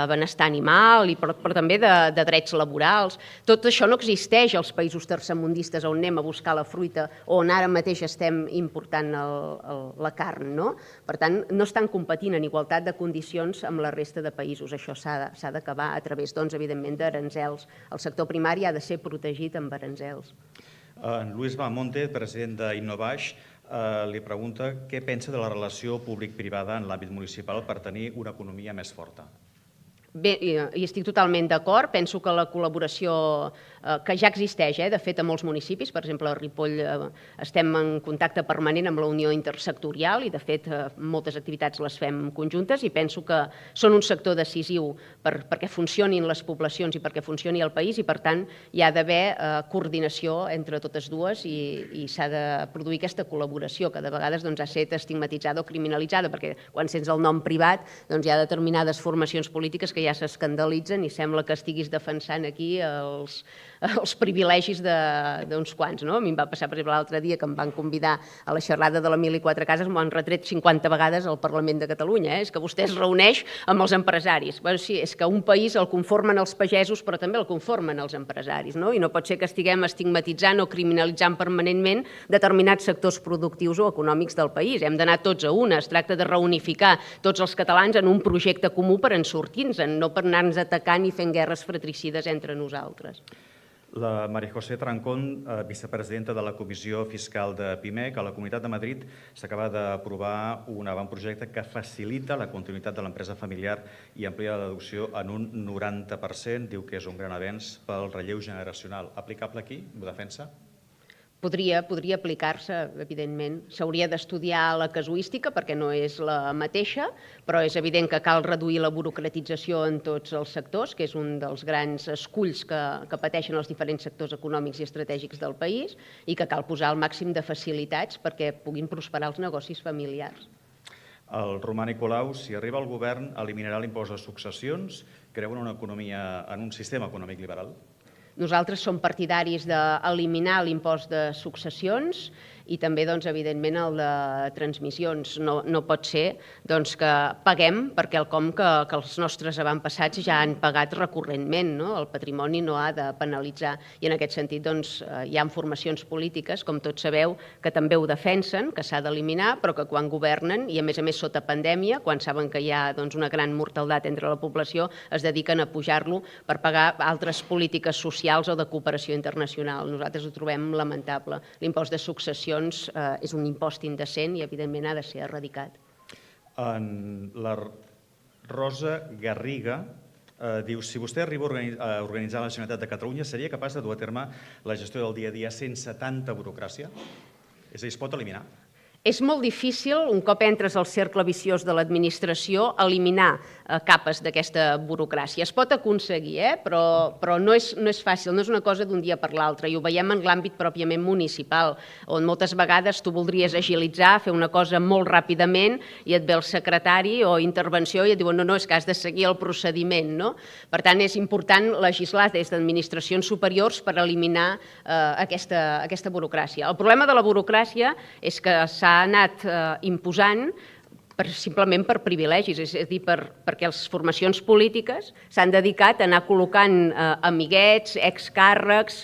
benestar animal, però també de drets laborals. Tot això no existeix als països tercermundistes on anem a buscar la fruita o on ara mateix estem important la carn. Per tant, no estan competint en igualtat de condicions amb la resta de països. Això s'ha d'acabar a través, evidentment, d'aranzels. El sector primari ha de ser protegit amb aranzels. En Luis Bahamonde, president d'Innovaix, li pregunta què pensa de la relació públic-privada en l'àmbit municipal per tenir una economia més forta. Bé, hi estic totalment d'acord. Penso que la col·laboració que ja existeix, de fet, a molts municipis, per exemple, a Ripoll estem en contacte permanent amb la Unió Intersectorial i, de fet, moltes activitats les fem conjuntes i penso que són un sector decisiu perquè funcionin les poblacions i perquè funcioni el país i, per tant, hi ha d'haver coordinació entre totes dues i s'ha de produir aquesta col·laboració que de vegades ha estat estigmatitzada o criminalitzada perquè quan sents el nom privat hi ha determinades formacions polítiques que ja s'escandalitzen i sembla que estiguis defensant aquí els privilegis d'uns quants. A mi em va passar, per exemple, l'altre dia que em van convidar a la xerrada de la 1004 cases, m'ho han retret 50 vegades al Parlament de Catalunya. És que vostè es reuneix amb els empresaris. Sí, és que un país el conformen els pagesos, però també el conformen els empresaris. I no pot ser que estiguem estigmatitzant o criminalitzant permanentment determinats sectors productius o econòmics del país. Hem d'anar tots a una. Es tracta de reunificar tots els catalans en un projecte comú per en sortir-nos, no per anar-nos atacant i fent guerres fratricides entre nosaltres. La María José Trancón, vicepresidenta de la Comissió Fiscal de PIMEC, a la Comunitat de Madrid s'acaba d'aprovar un avantprojecte que facilita la continuïtat de l'empresa familiar i amplia la deducció en un 90%. Diu que és un gran avenç pel relleu generacional. Aplicable aquí? Ho defensa? Podria aplicar-se, evidentment. S'hauria d'estudiar la casuística perquè no és la mateixa, però és evident que cal reduir la burocratització en tots els sectors, que és un dels grans esculls que pateixen els diferents sectors econòmics i estratègics del país, i que cal posar el màxim de facilitats perquè puguin prosperar els negocis familiars. El Romà Nicolau, si arriba al govern, eliminarà l'impost de successions? Creu en una economia, en un sistema econòmic liberal? Nosaltres som partidaris d'eliminar l'impost de successions i també, evidentment, el de transmissions. No pot ser que paguem per quelcom que els nostres avantpassats ja han pagat recurrentment. El patrimoni no ha de penalitzar. I en aquest sentit hi ha formacions polítiques, com tots sabeu, que també ho defensen, que s'ha d'eliminar, però que quan governen, i a més sota pandèmia, quan saben que hi ha una gran mortaldat entre la població, es dediquen a pujar-lo per pagar altres polítiques socials o de cooperació internacional. Nosaltres ho trobem lamentable. L'impost de successions és un impost indecent i, evidentment, ha de ser erradicat. La Rosa Garriga diu: si vostè arriba a organitzar la Generalitat de Catalunya, seria capaç de dur a terme la gestió del dia a dia sense tanta burocràcia? És a dir, es pot eliminar? És molt difícil, un cop entres al cercle viciós de l'administració, eliminar capes d'aquesta burocràcia. Es pot aconseguir, però no és fàcil, no és una cosa d'un dia per l'altre, i ho veiem en l'àmbit pròpiament municipal, on moltes vegades tu voldries agilitzar, fer una cosa molt ràpidament, i et ve el secretari o intervenció i et diuen no, és que has de seguir el procediment. Per tant, és important legislar des d'administracions superiors per eliminar aquesta burocràcia. El problema de la burocràcia és que s'ha anat imposant simplement per privilegis, és a dir, perquè les formacions polítiques s'han dedicat a anar col·locant amiguets, excàrrecs,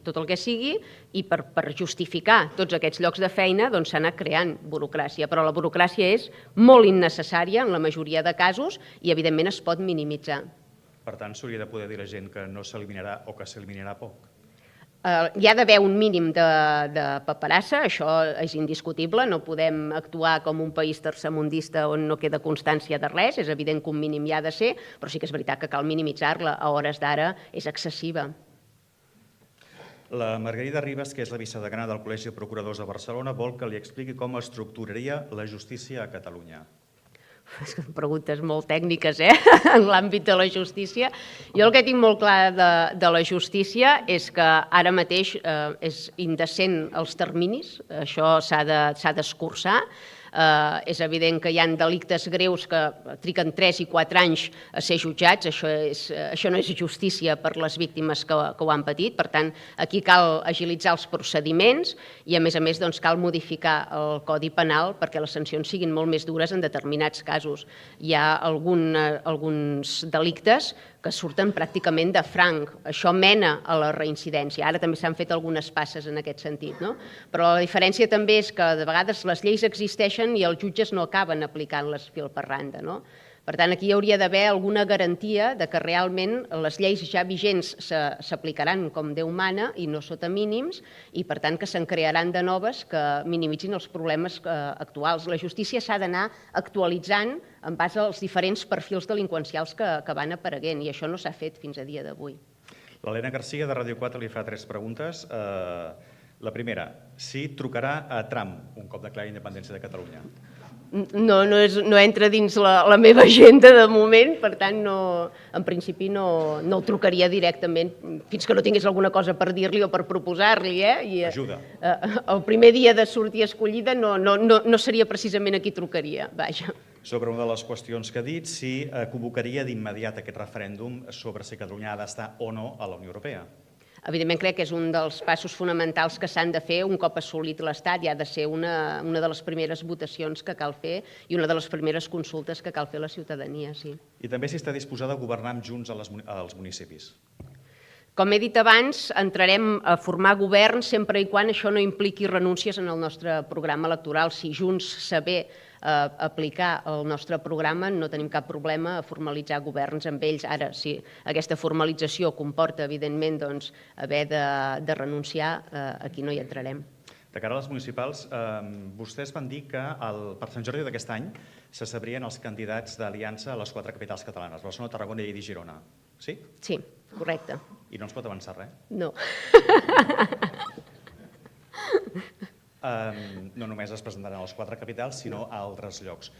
tot el que sigui, i per justificar tots aquests llocs de feina s'ha anat creant burocràcia, però la burocràcia és molt innecessària en la majoria de casos i, evidentment, es pot minimitzar. Per tant, s'hauria de poder dir a la gent que no s'eliminarà o que s'eliminarà poc? Hi ha d'haver un mínim de paperassa, això és indiscutible, no podem actuar com un país tercermundista on no queda constància de res, és evident que un mínim hi ha de ser, però sí que és veritat que cal minimitzar-la, a hores d'ara és excessiva. La Margarida Ribas, que és la vicedegana del Col·legi de Procuradors de Barcelona, vol que li expliqui com estructuraria la justícia a Catalunya. Preguntes molt tècniques, en l'àmbit de la justícia. Jo el que tinc molt clar de la justícia és que ara mateix és indecent els terminis, això s'ha d'escurçar. És evident que hi ha delictes greus que triguen 3 i 4 anys a ser jutjats, això no és justícia per les víctimes que ho han patit, per tant, aquí cal agilitzar els procediments i, a més, cal modificar el Codi Penal perquè les sancions siguin molt més dures en determinats casos. Hi ha alguns delictes que surten pràcticament de franc. Això mena a la reincidència. Ara també s'han fet algunes passes en aquest sentit, però la diferència també és que de vegades les lleis existeixen i els jutges no acaben aplicant-les fil per randa. Per tant, aquí hi hauria d'haver alguna garantia de que realment les lleis ja vigents s'aplicaran com Déu mana i no sota mínims i, per tant, que se'n crearan de noves que minimitzin els problemes actuals. La justícia s'ha d'anar actualitzant en base als diferents perfils delinqüencials que van apareguent i això no s'ha fet fins a dia d'avui. L'Helena Garcia, de Ràdio 4, li fa 3 preguntes. La primera, si trucarà a Trump un cop declari independència de Catalunya? No entra dins la meva agenda de moment, per tant, en principi no el trucaria directament fins que no tingués alguna cosa per dir-li o per proposar-li. Ajuda. El primer dia de sortir escollida no seria precisament a qui trucaria, vaja. Sobre una de les qüestions que ha dit, si convocaria d'immediat aquest referèndum sobre si Catalunya ha d'estar o no a la Unió Europea. Evidentment, crec que és un dels passos fonamentals que s'han de fer un cop assolit l'Estat i ha de ser una de les primeres votacions que cal fer i una de les primeres consultes que cal fer a la ciutadania, sí. I també si està disposada a governar amb Junts als municipis. Com he dit abans, entrarem a formar govern sempre i quan això no impliqui renúncies en el nostre programa electoral. Si Junts saber aplicar el nostre programa, no tenim cap problema a formalitzar governs amb ells. Ara, si aquesta formalització comporta, evidentment, haver de renunciar, aquí no hi entrarem. De cara a les municipals, vostès van dir que per Sant Jordi d'aquest any se sabrien els candidats d'aliança a les 4 capitals catalanes, Barcelona, Tarragona, Lleida i Girona. Sí? Sí, correcte. I no ens pot avançar res? No. No només es presentaran a les 4 capitals, sinó a altres llocs.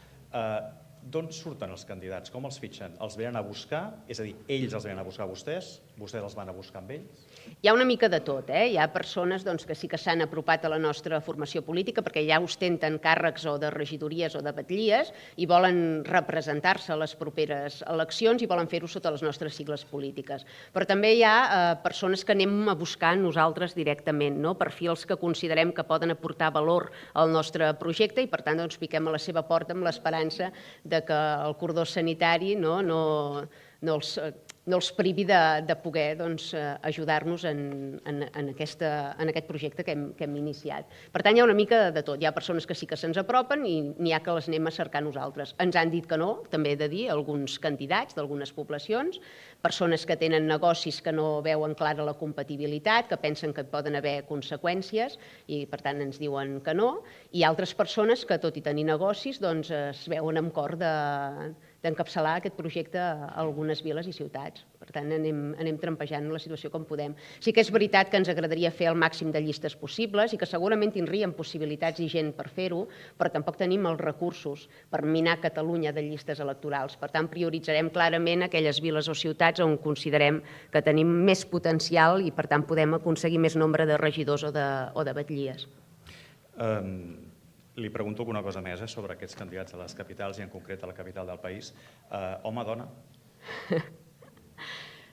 D'on surten els candidats? Com els fitxen? Els venen a buscar? És a dir, ells els venen a buscar a vostès? Vostès els van a buscar amb ells? Hi ha una mica de tot. Hi ha persones que sí que s'han apropat a la nostra formació política perquè ja ostenten càrrecs o de regidories o de batllies i volen representar-se a les properes eleccions i volen fer-ho sota les nostres sigles polítiques. Però també hi ha persones que anem a buscar nosaltres directament, perfils que considerem que poden aportar valor al nostre projecte i, per tant, piquem a la seva porta amb l'esperança de que el cordó sanitari no els privi de poder ajudar-nos en aquest projecte que hem iniciat. Per tant, hi ha una mica de tot. Hi ha persones que sí que se'ns apropen i n'hi ha que les anem a cercar nosaltres. Ens han dit que no, també he de dir, alguns candidats d'algunes poblacions, persones que tenen negocis que no veuen clara la compatibilitat, que pensen que poden haver conseqüències i, per tant, ens diuen que no, i altres persones que, tot i tenir negocis, es veuen amb cor d'encapçalar aquest projecte a algunes viles i ciutats. Per tant, anem trampejant la situació com podem. Sí que és veritat que ens agradaria fer el màxim de llistes possibles i que segurament tindríem possibilitats i gent per fer-ho, però tampoc tenim els recursos per minar Catalunya de llistes electorals. Per tant, prioritzarem clarament aquelles viles o ciutats on considerem que tenim més potencial i, per tant, podem aconseguir més nombre de regidors o de batllies. Li pregunto alguna cosa més sobre aquests candidats a les capitals i en concret a la capital del país. Home, dona?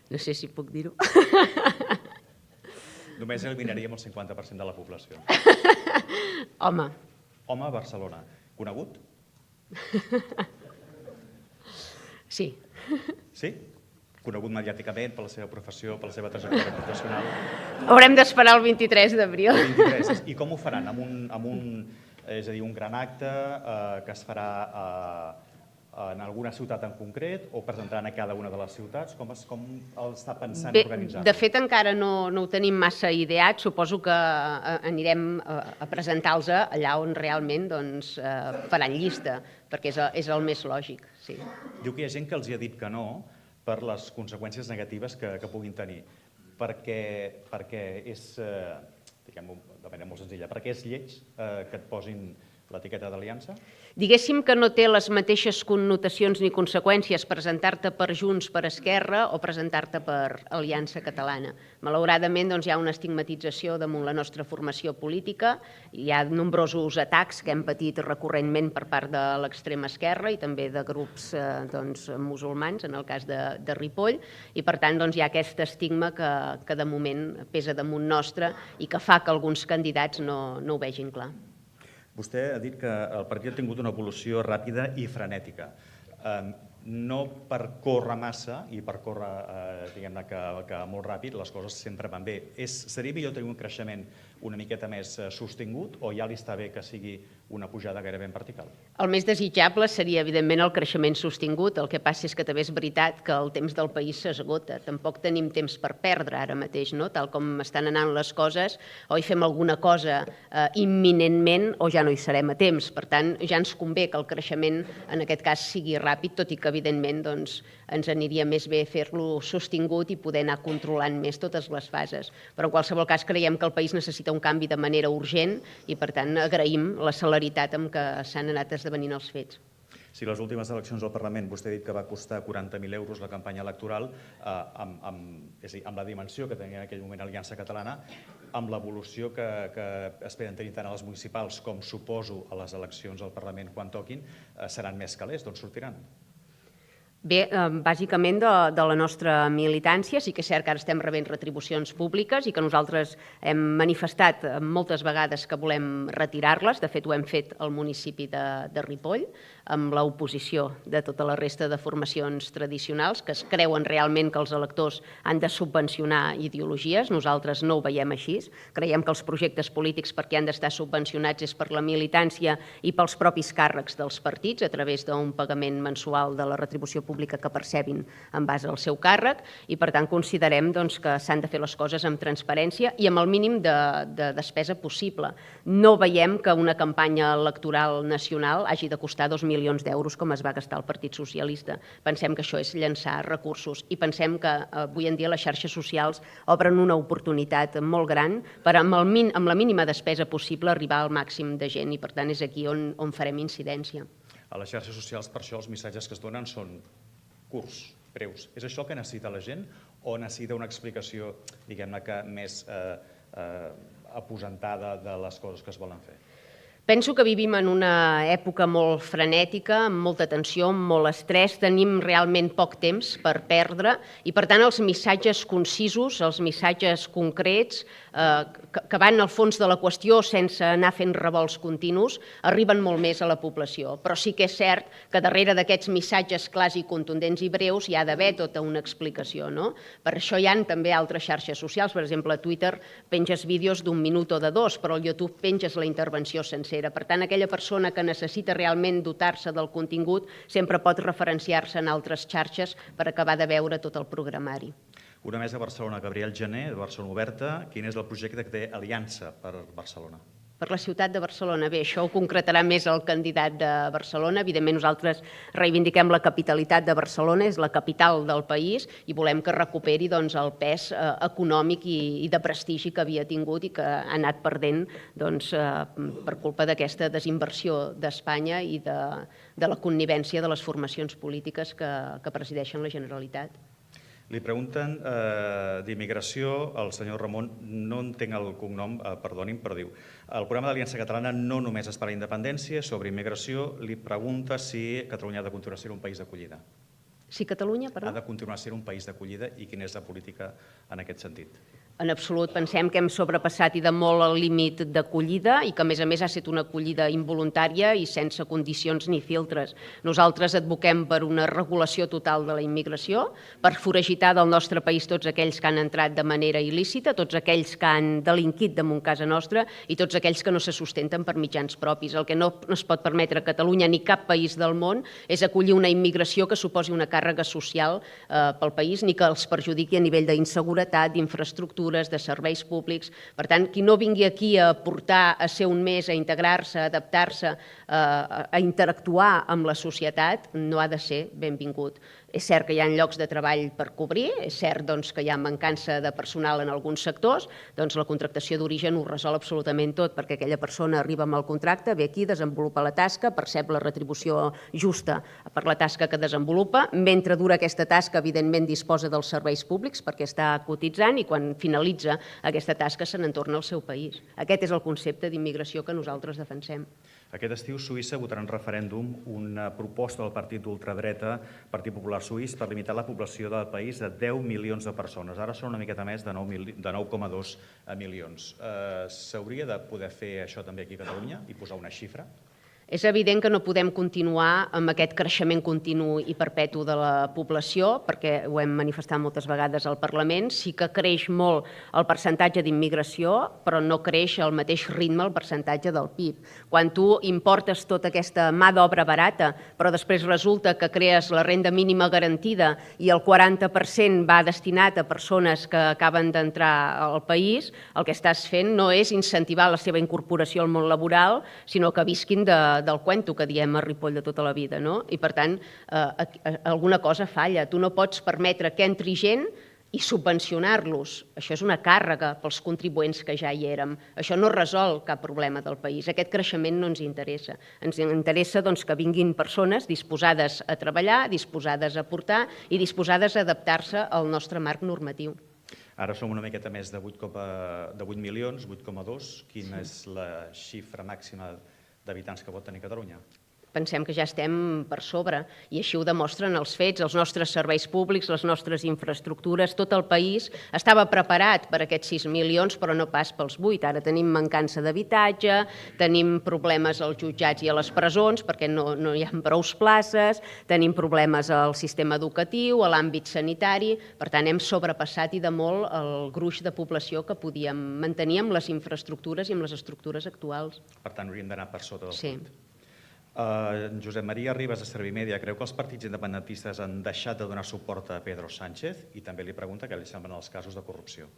No sé si puc dir-ho. Només eliminaríem el 50% de la població. Home. Home, Barcelona. Conegut? Sí. Sí? Conegut mediàticament per la seva professió, per la seva trajectòria professional? Haurem d'esperar el 23 d'abril. I com ho faran? És a dir, un gran acte que es farà en alguna ciutat en concret o presentaran a cada una de les ciutats? Com està pensant organitzar-ho? De fet, encara no ho tenim massa ideat. Suposo que anirem a presentar-los allà on realment faran llista, perquè és el més lògic. Diu que hi ha gent que els ha dit que no per les conseqüències negatives que puguin tenir, perquè és, diguem-ho de manera molt senzilla, perquè és lleig que et posin l'etiqueta d'aliança? Diguéssim que no té les mateixes connotacions ni conseqüències presentar-te per Junts, per Esquerra o presentar-te per Aliança Catalana. Malauradament hi ha una estigmatització damunt la nostra formació política, hi ha nombrosos atacs que hem patit recurrentment per part de l'extrema esquerra i també de grups musulmans, en el cas de Ripoll, i per tant hi ha aquest estigma que de moment pesa damunt nostre i que fa que alguns candidats no ho vegin clar. Vostè ha dit que el partit ha tingut una evolució ràpida i frenètica. No per córrer massa i per córrer, diguem-ne, que molt ràpid, les coses sempre van bé. Seria millor tenir un creixement una miqueta més sostingut o ja li està bé que sigui una pujada gairebé en vertical? El més desitjable seria, evidentment, el creixement sostingut. El que passa és que també és veritat que el temps del país s'esgota. Tampoc tenim temps per perdre ara mateix, tal com estan anant les coses. O hi fem alguna cosa imminentment o ja no hi serem a temps. Per tant, ja ens convé que el creixement, en aquest cas, sigui ràpid, tot i que, evidentment, ens aniria més bé fer-lo sostingut i poder anar controlant més totes les fases. Però, en qualsevol cas, creiem que el país necessita un canvi de manera urgent i, per tant, agraïm la celeritat amb què s'han anat esdevenint els fets. Si les últimes eleccions al Parlament vostè ha dit que va costar 40.000 euros la campanya electoral, és a dir, amb la dimensió que tenia en aquell moment Aliança Catalana, amb l'evolució que esperen tenir tant a les municipals com suposo a les eleccions al Parlament quan toquin, seran més calés, d'on sortiran? Bé, bàsicament de la nostra militància. Sí que és cert que ara estem rebent retribucions públiques i que nosaltres hem manifestat moltes vegades que volem retirar-les. De fet, ho hem fet al municipi de Ripoll, amb l'oposició de tota la resta de formacions tradicionals que es creuen realment que els electors han de subvencionar ideologies. Nosaltres no ho veiem així. Creiem que els projectes polítics perquè han d'estar subvencionats és per la militància i pels propis càrrecs dels partits a través d'un pagament mensual de la retribució pública que percebin en base al seu càrrec i, per tant, considerem que s'han de fer les coses amb transparència i amb el mínim de despesa possible. No veiem que una campanya electoral nacional hagi de costar 2 milions d'euros com es va gastar el Partit Socialista. Pensem que això és llançar recursos i pensem que avui en dia les xarxes socials obren una oportunitat molt gran per, amb la mínima despesa possible, arribar al màxim de gent i, per tant, és aquí on farem incidència. A les xarxes socials, per això, els missatges que es donen són curts, breus. És això el que necessita la gent o necessita una explicació, diguem-ne, més aposentada de les coses que es volen fer? Penso que vivim en una època molt frenètica, amb molta tensió, amb molt estrès, tenim realment poc temps per perdre i, per tant, els missatges concisos, els missatges concrets, que van al fons de la qüestió sense anar fent revolts continus, arriben molt més a la població. Però sí que és cert que darrere d'aquests missatges clars i contundents i breus hi ha d'haver tota una explicació, no? Per això hi ha també altres xarxes socials, per exemple, a Twitter penges vídeos d'1 minut o de 2, però al YouTube penges la intervenció sencera. Per tant, aquella persona que necessita realment dotar-se del contingut sempre pot referenciar-se en altres xarxes per acabar de veure tot el programari. Una més a Barcelona, Gabriel Gené, de Barcelona Oberta. Quin és el projecte que té Aliança per Barcelona? Per la ciutat de Barcelona. Bé, això ho concretarà més el candidat de Barcelona. Evidentment, nosaltres reivindiquem la capitalitat de Barcelona, és la capital del país i volem que recuperi el pes econòmic i de prestigi que havia tingut i que ha anat perdent per culpa d'aquesta desinversió d'Espanya i de la connivència de les formacions polítiques que presideixen la Generalitat. Li pregunten d'immigració, el senyor Ramon, no entenc el cognom, perdonin, però diu el programa d'Aliança Catalana no només és per la independència, sobre immigració, li pregunta si Catalunya ha de continuar sent un país d'acollida. Si Catalunya, perdó? Ha de continuar sent un país d'acollida i quina és la política en aquest sentit? En absolut, pensem que hem sobrepassat i de molt el límit d'acollida i que, a més, ha estat una acollida involuntària i sense condicions ni filtres. Nosaltres advoquem per una regulació total de la immigració, per foragitar del nostre país tots aquells que han entrat de manera il·lícita, tots aquells que han delinquit damunt casa nostra i tots aquells que no se sustenten per mitjans propis. El que no es pot permetre a Catalunya ni cap país del món és acollir una immigració que suposi una càrrega social pel país ni que els perjudiqui a nivell d'inseguretat, d'infraestructura, de serveis públics. Per tant, qui no vingui aquí a portar, a ser un més, a integrar-se, a adaptar-se, a interactuar amb la societat, no ha de ser benvingut. És cert que hi ha llocs de treball per cobrir, és cert que hi ha mancança de personal en alguns sectors, la contractació d'origen ho resol absolutament tot, perquè aquella persona arriba amb el contracte, ve aquí, desenvolupa la tasca, percep la retribució justa per la tasca que desenvolupa. Mentre dura aquesta tasca, evidentment, disposa dels serveis públics perquè està cotitzant i quan finalitza aquesta tasca se n'en torna al seu país. Aquest és el concepte d'immigració que nosaltres defensem. Aquest estiu Suïssa votarà en referèndum una proposta del partit d'ultradreta, Partit Popular Suís, per limitar la població del país a 10 milions de persones. Ara són una miqueta més de 9,2 milions. S'hauria de poder fer això també aquí a Catalunya i posar una xifra? És evident que no podem continuar amb aquest creixement continu i perpetu de la població, perquè ho hem manifestat moltes vegades al Parlament. Sí que creix molt el percentatge d'immigració, però no creix al mateix ritme el percentatge del PIB. Quan tu importes tota aquesta mà d'obra barata, però després resulta que crees la renda mínima garantida i el 40% va destinat a persones que acaben d'entrar al país, el que estàs fent no és incentivar la seva incorporació al món laboral, sinó que visquin del cuento que diem a Ripoll de tota la vida, no? I, per tant, alguna cosa falla. Tu no pots permetre que entri gent i subvencionar-los, això és una càrrega pels contribuents que ja hi érem. Això no resol cap problema del país. Aquest creixement no ens interessa. Ens interessa que vinguin persones disposades a treballar, disposades a aportar i disposades a adaptar-se al nostre marc normatiu. Ara som una miqueta més de 8 milions, 8,2. Quina és la xifra màxima d'habitants que voten a Catalunya? Pensem que ja estem per sobre i així ho demostren els fets, els nostres serveis públics, les nostres infraestructures, tot el país estava preparat per aquests 6 milions, però no pas pels 8. Ara tenim mancança d'habitatge, tenim problemes als jutjats i a les presons perquè no hi ha prou places, tenim problemes al sistema educatiu, a l'àmbit sanitari, per tant hem sobrepassat i de molt el gruix de població que podíem mantenir amb les infraestructures i amb les estructures actuals. Per tant, hauríem d'anar per sota del Sí. 8. Josep Maria Ribas, de Servimedia, creu que els partits independentistes han deixat de donar suport a Pedro Sánchez? I també li pregunta què li semblen els casos de corrupció.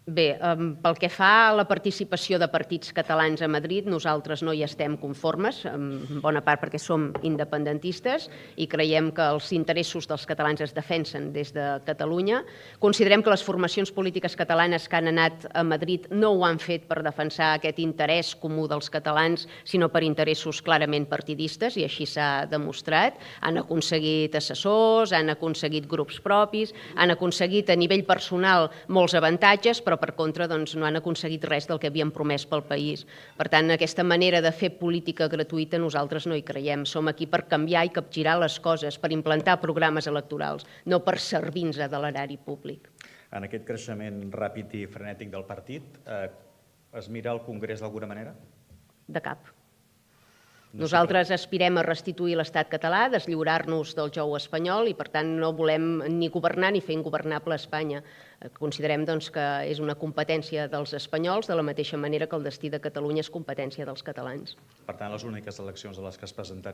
Bé, pel que fa a la participació de partits catalans a Madrid, nosaltres no hi estem conformes, en bona part perquè som independentistes i creiem que els interessos dels catalans es defensen des de Catalunya. Considerem que les formacions polítiques catalanes que han anat a Madrid no ho han fet per defensar aquest interès comú dels catalans, sinó per interessos clarament partidistes, i així s'ha demostrat. Han aconseguit assessors, han aconseguit grups propis, han aconseguit a nivell personal molts avantatges, però per contra no han aconseguit res del que havien promès pel país. Per tant, aquesta manera de fer política gratuïta nosaltres no hi creiem. Som aquí per canviar i capgirar les coses, per implantar programes electorals, no per servir-nos de l'erari públic. En aquest creixement ràpid i frenètic del partit, es mira el Congrés d'alguna manera? De cap. Nosaltres aspirem a restituir l'estat català, deslliurar-nos del jou espanyol i, per tant, no volem ni governar ni fer ingovernable Espanya. Considerem que és una competència dels espanyols, de la mateixa manera que el destí de Catalunya és competència dels catalans. Per tant, les úniques eleccions a les que es presenta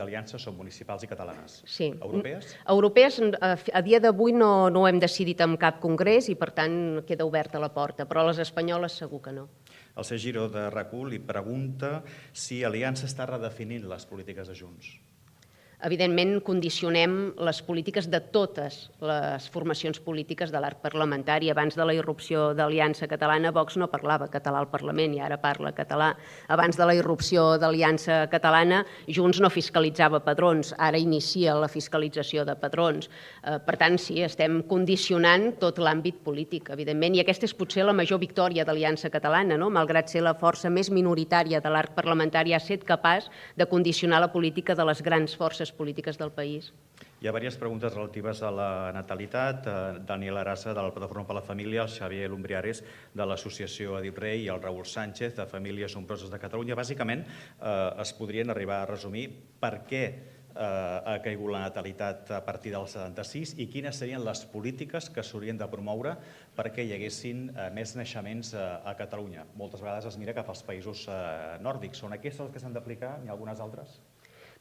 Aliança són municipals i catalanes. Sí. Europees? Europees, a dia d'avui no ho hem decidit en cap congrés i, per tant, queda oberta la porta, però a les espanyoles segur que no. El C. Giró de RAC1 li pregunta si Aliança està redefinint les polítiques de Junts. Evidentment, condicionem les polítiques de totes les formacions polítiques de l'arc parlamentari. Abans de la irrupció d'Aliança Catalana, Vox no parlava català al Parlament i ara parla català. Abans de la irrupció d'Aliança Catalana, Junts no fiscalitzava padrons, ara inicia la fiscalització de padrons. Per tant, sí, estem condicionant tot l'àmbit polític, evidentment, i aquesta és potser la major victòria d'Aliança Catalana, no? Malgrat ser la força més minoritària de l'arc parlamentari, ha estat capaç de condicionar la política de les grans forces polítiques del país. Hi ha diverses preguntes relatives a la natalitat. Daniel Arasa, de la Plataforma per la Família, el Xavier Lumbriares, de l'associació Edip Rei, i el Raül Sánchez, de Famílies Nombroses de Catalunya. Bàsicament, es podrien arribar a resumir per què ha caigut la natalitat a partir del 76 i quines serien les polítiques que s'haurien de promoure perquè hi haguessin més naixements a Catalunya. Moltes vegades es mira cap als països nòrdics. Són aquestes les que s'han d'aplicar? N'hi ha algunes altres?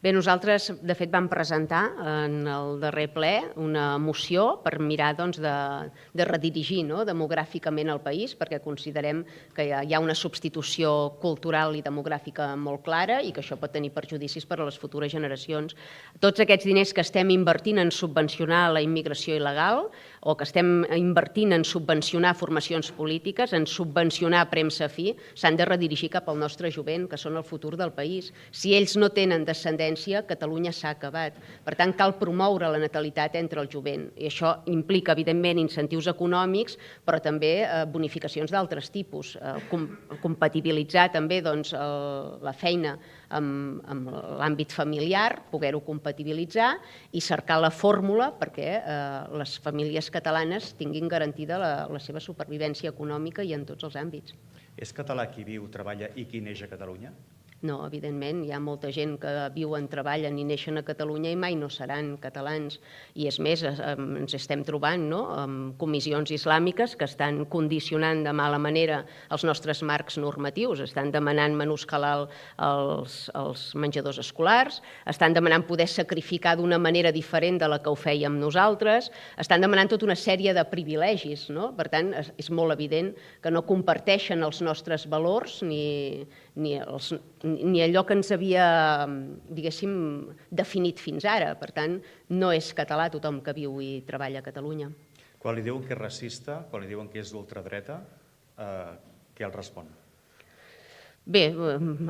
Bé, nosaltres, de fet, vam presentar en el darrer ple una moció per mirar de redirigir demogràficament el país, perquè considerem que hi ha una substitució cultural i demogràfica molt clara i que això pot tenir perjudicis per a les futures generacions. Tots aquests diners que estem invertint en subvencionar la immigració il·legal o que estem invertint en subvencionar formacions polítiques, en subvencionar premsa fi, s'han de redirigir cap al nostre jovent, que són el futur del país. Si ells no tenen descendència, Catalunya s'ha acabat. Per tant, cal promoure la natalitat entre el jovent. I això implica, evidentment, incentius econòmics, però també bonificacions d'altres tipus. Compatibilitzar també la feina amb l'àmbit familiar, poder-ho compatibilitzar i cercar la fórmula perquè les famílies catalanes tinguin garantida la seva supervivència econòmica i en tots els àmbits. És català qui viu, treballa i qui neix a Catalunya? No, evidentment, hi ha molta gent que viuen, treballen i neixen a Catalunya i mai no seran catalans. I és més, ens estem trobant amb comissions islàmiques que estan condicionant de mala manera els nostres marcs normatius, estan demanant menús halal als menjadors escolars, estan demanant poder sacrificar d'una manera diferent de la que ho fèiem nosaltres, estan demanant tota una sèrie de privilegis. Per tant, és molt evident que no comparteixen els nostres valors ni ni allò que ens havia, diguéssim, definit fins ara. Per tant, no és català tothom que viu i treballa a Catalunya. Quan li diuen que és racista, quan li diuen que és d'ultradreta, què els respon? Bé,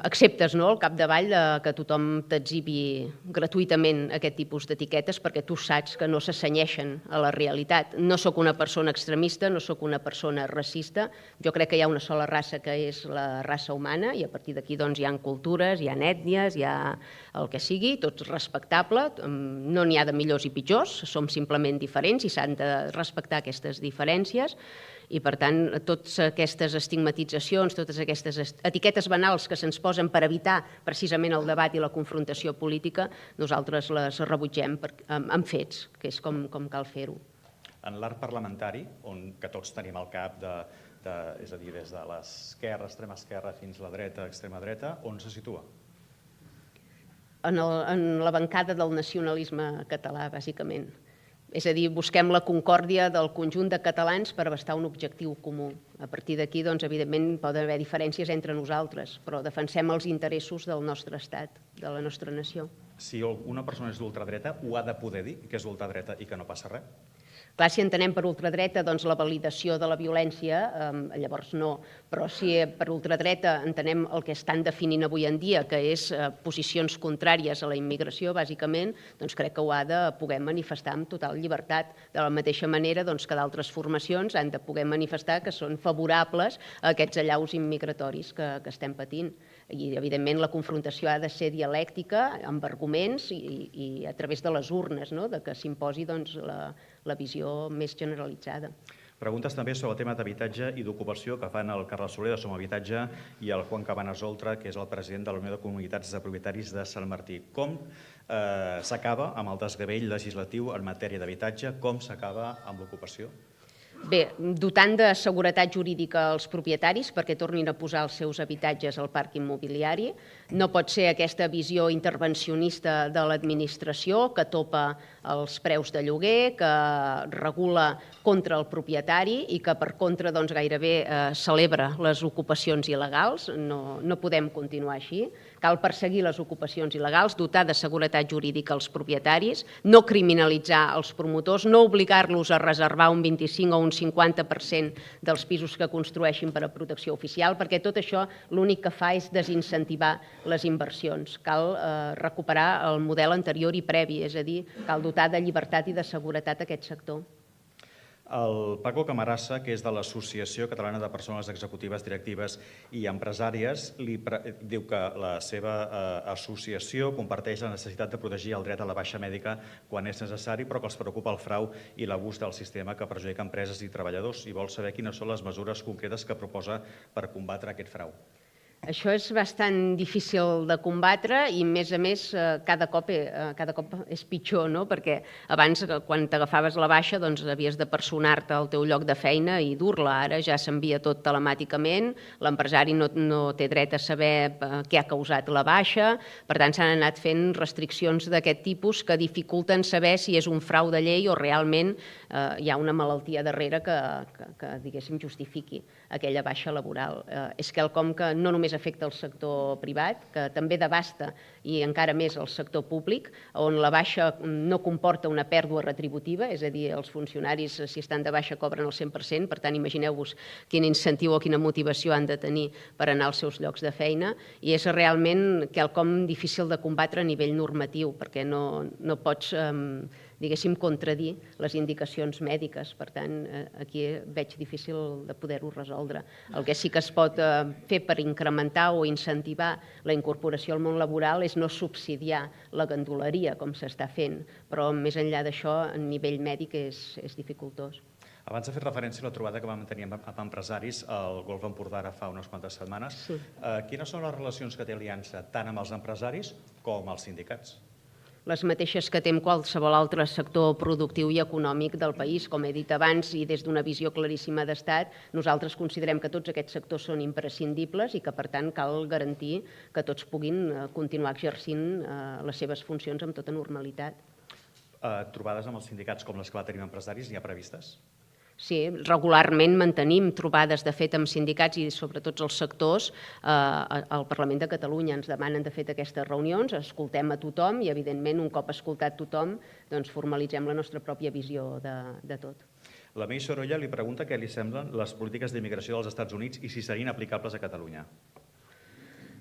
acceptes, no?, al capdavall que tothom t'exhibi gratuïtament aquest tipus d'etiquetes perquè tu saps que no s'assenyeixen a la realitat. No sóc una persona extremista, no sóc una persona racista. Jo crec que hi ha una sola raça que és la raça humana i a partir d'aquí doncs, hi ha cultures, hi ha ètnies, hi ha el que sigui, tot respectable. No n'hi ha de millors i pitjors, som simplement diferents i s'han de respectar aquestes diferències. I, per tant, totes aquestes estigmatitzacions, totes aquestes etiquetes banals que se'ns posen per evitar precisament el debat i la confrontació política, nosaltres les rebutgem amb fets, que és com cal fer-ho. En l'arc parlamentari, que tots tenim al cap, és a dir, des de l'esquerra, extrema esquerra, fins a la dreta, extrema dreta, on se situa? En la bancada del nacionalisme català, bàsicament. És a dir, busquem la concòrdia del conjunt de catalans per abastar un objectiu comú. A partir d'aquí, doncs, evidentment, poden haver diferències entre nosaltres, però defensem els interessos del nostre estat, de la nostra nació. Si una persona és d'ultradreta, ho ha de poder dir, que és d'ultradreta i que no passa res? Clar, si entenem per ultradreta doncs, la validació de la violència, llavors no. Però si per ultradreta entenem el que estan definint avui en dia, que és posicions contràries a la immigració, bàsicament, doncs crec que ho ha de poder manifestar amb total llibertat. De la mateixa manera doncs, que d'altres formacions han de poder manifestar que són favorables a aquests allaus immigratoris que estem patint. I, evidentment, la confrontació ha de ser dialèctica, amb arguments i a través de les urnes, no?, de que s'imposi doncs, la visió més generalitzada. Preguntes també sobre el tema d'habitatge i d'ocupació que fan el Carles Soler de Som Habitatge i el Juan Cabanas Oltra, que és el president de la Unió de Comunitats de Propietaris de Sant Martí. Com s'acaba amb el desgavell legislatiu en matèria d'habitatge? Com s'acaba amb l'ocupació? Bé, dotant de seguretat jurídica als propietaris perquè tornin a posar els seus habitatges al parc immobiliari. No pot ser aquesta visió intervencionista de l'administració que topa els preus de lloguer, que regula contra el propietari i que per contra doncs, gairebé celebra les ocupacions il·legals. No podem continuar així. Cal perseguir les ocupacions il·legals, dotar de seguretat jurídica als propietaris, no criminalitzar els promotors, no obligar-los a reservar un 25 o un 50% dels pisos que construeixin per a protecció oficial, perquè tot això l'únic que fa és desincentivar les inversions. Cal recuperar el model anterior i previ, és a dir, cal dotar de llibertat i de seguretat aquest sector. El Paco Camarasa, que és de l'Associació Catalana de Persones Executives, Directives i Empresàries, diu que la seva associació comparteix la necessitat de protegir el dret a la baixa mèdica quan és necessari, però que els preocupa el frau i l'abús del sistema que perjudica empreses i treballadors i vol saber quines són les mesures concretes que proposa per combatre aquest frau. Això és bastant difícil de combatre i, a més, cada cop és pitjor, no? Perquè abans, quan t'agafaves la baixa, doncs havies de personar-te al teu lloc de feina i dur-la. Ara ja s'envia tot telemàticament, l'empresari no té dret a saber què ha causat la baixa, per tant s'han anat fent restriccions d'aquest tipus que dificulten saber si és un frau de llei o realment hi ha una malaltia darrere que diguéssim, justifiqui aquella baixa laboral. És quelcom que no només afecta el sector privat, que també devasta i encara més el sector públic, on la baixa no comporta una pèrdua retributiva, és a dir, els funcionaris, si estan de baixa, cobren el 100%, per tant, imagineu-vos quin incentiu o quina motivació han de tenir per anar als seus llocs de feina, i és realment quelcom difícil de combatre a nivell normatiu, perquè no pots diguéssim, contradir les indicacions mèdiques. Per tant, aquí veig difícil de poder-ho resoldre. El que sí que es pot fer per incrementar o incentivar la incorporació al món laboral és no subsidiar la ganduleria, com s'està fent, però més enllà d'això, a nivell mèdic és dificultós. Abans ha fet referència a la trobada que vam tenir amb empresaris al Golf Empordà ara fa unes quantes setmanes. Sí. Quines són les relacions que té Aliança tant amb els empresaris com els sindicats? Les mateixes que té en qualsevol altre sector productiu i econòmic del país. Com he dit abans, i des d'una visió claríssima d'Estat, nosaltres considerem que tots aquests sectors són imprescindibles i que, per tant, cal garantir que tots puguin continuar exercint les seves funcions amb tota normalitat. Trobades amb els sindicats com les que va tenir amb empresaris n'hi ha previstes? Sí, regularment mantenim trobades, de fet, amb sindicats i sobretot els sectors al Parlament de Catalunya. Ens demanen, de fet, aquestes reunions, escoltem a tothom i, evidentment, un cop escoltat tothom, doncs formalitzem la nostra pròpia visió de tot. La Mei Sorolla li pregunta què li semblen les polítiques d'immigració dels Estats Units i si serien aplicables a Catalunya.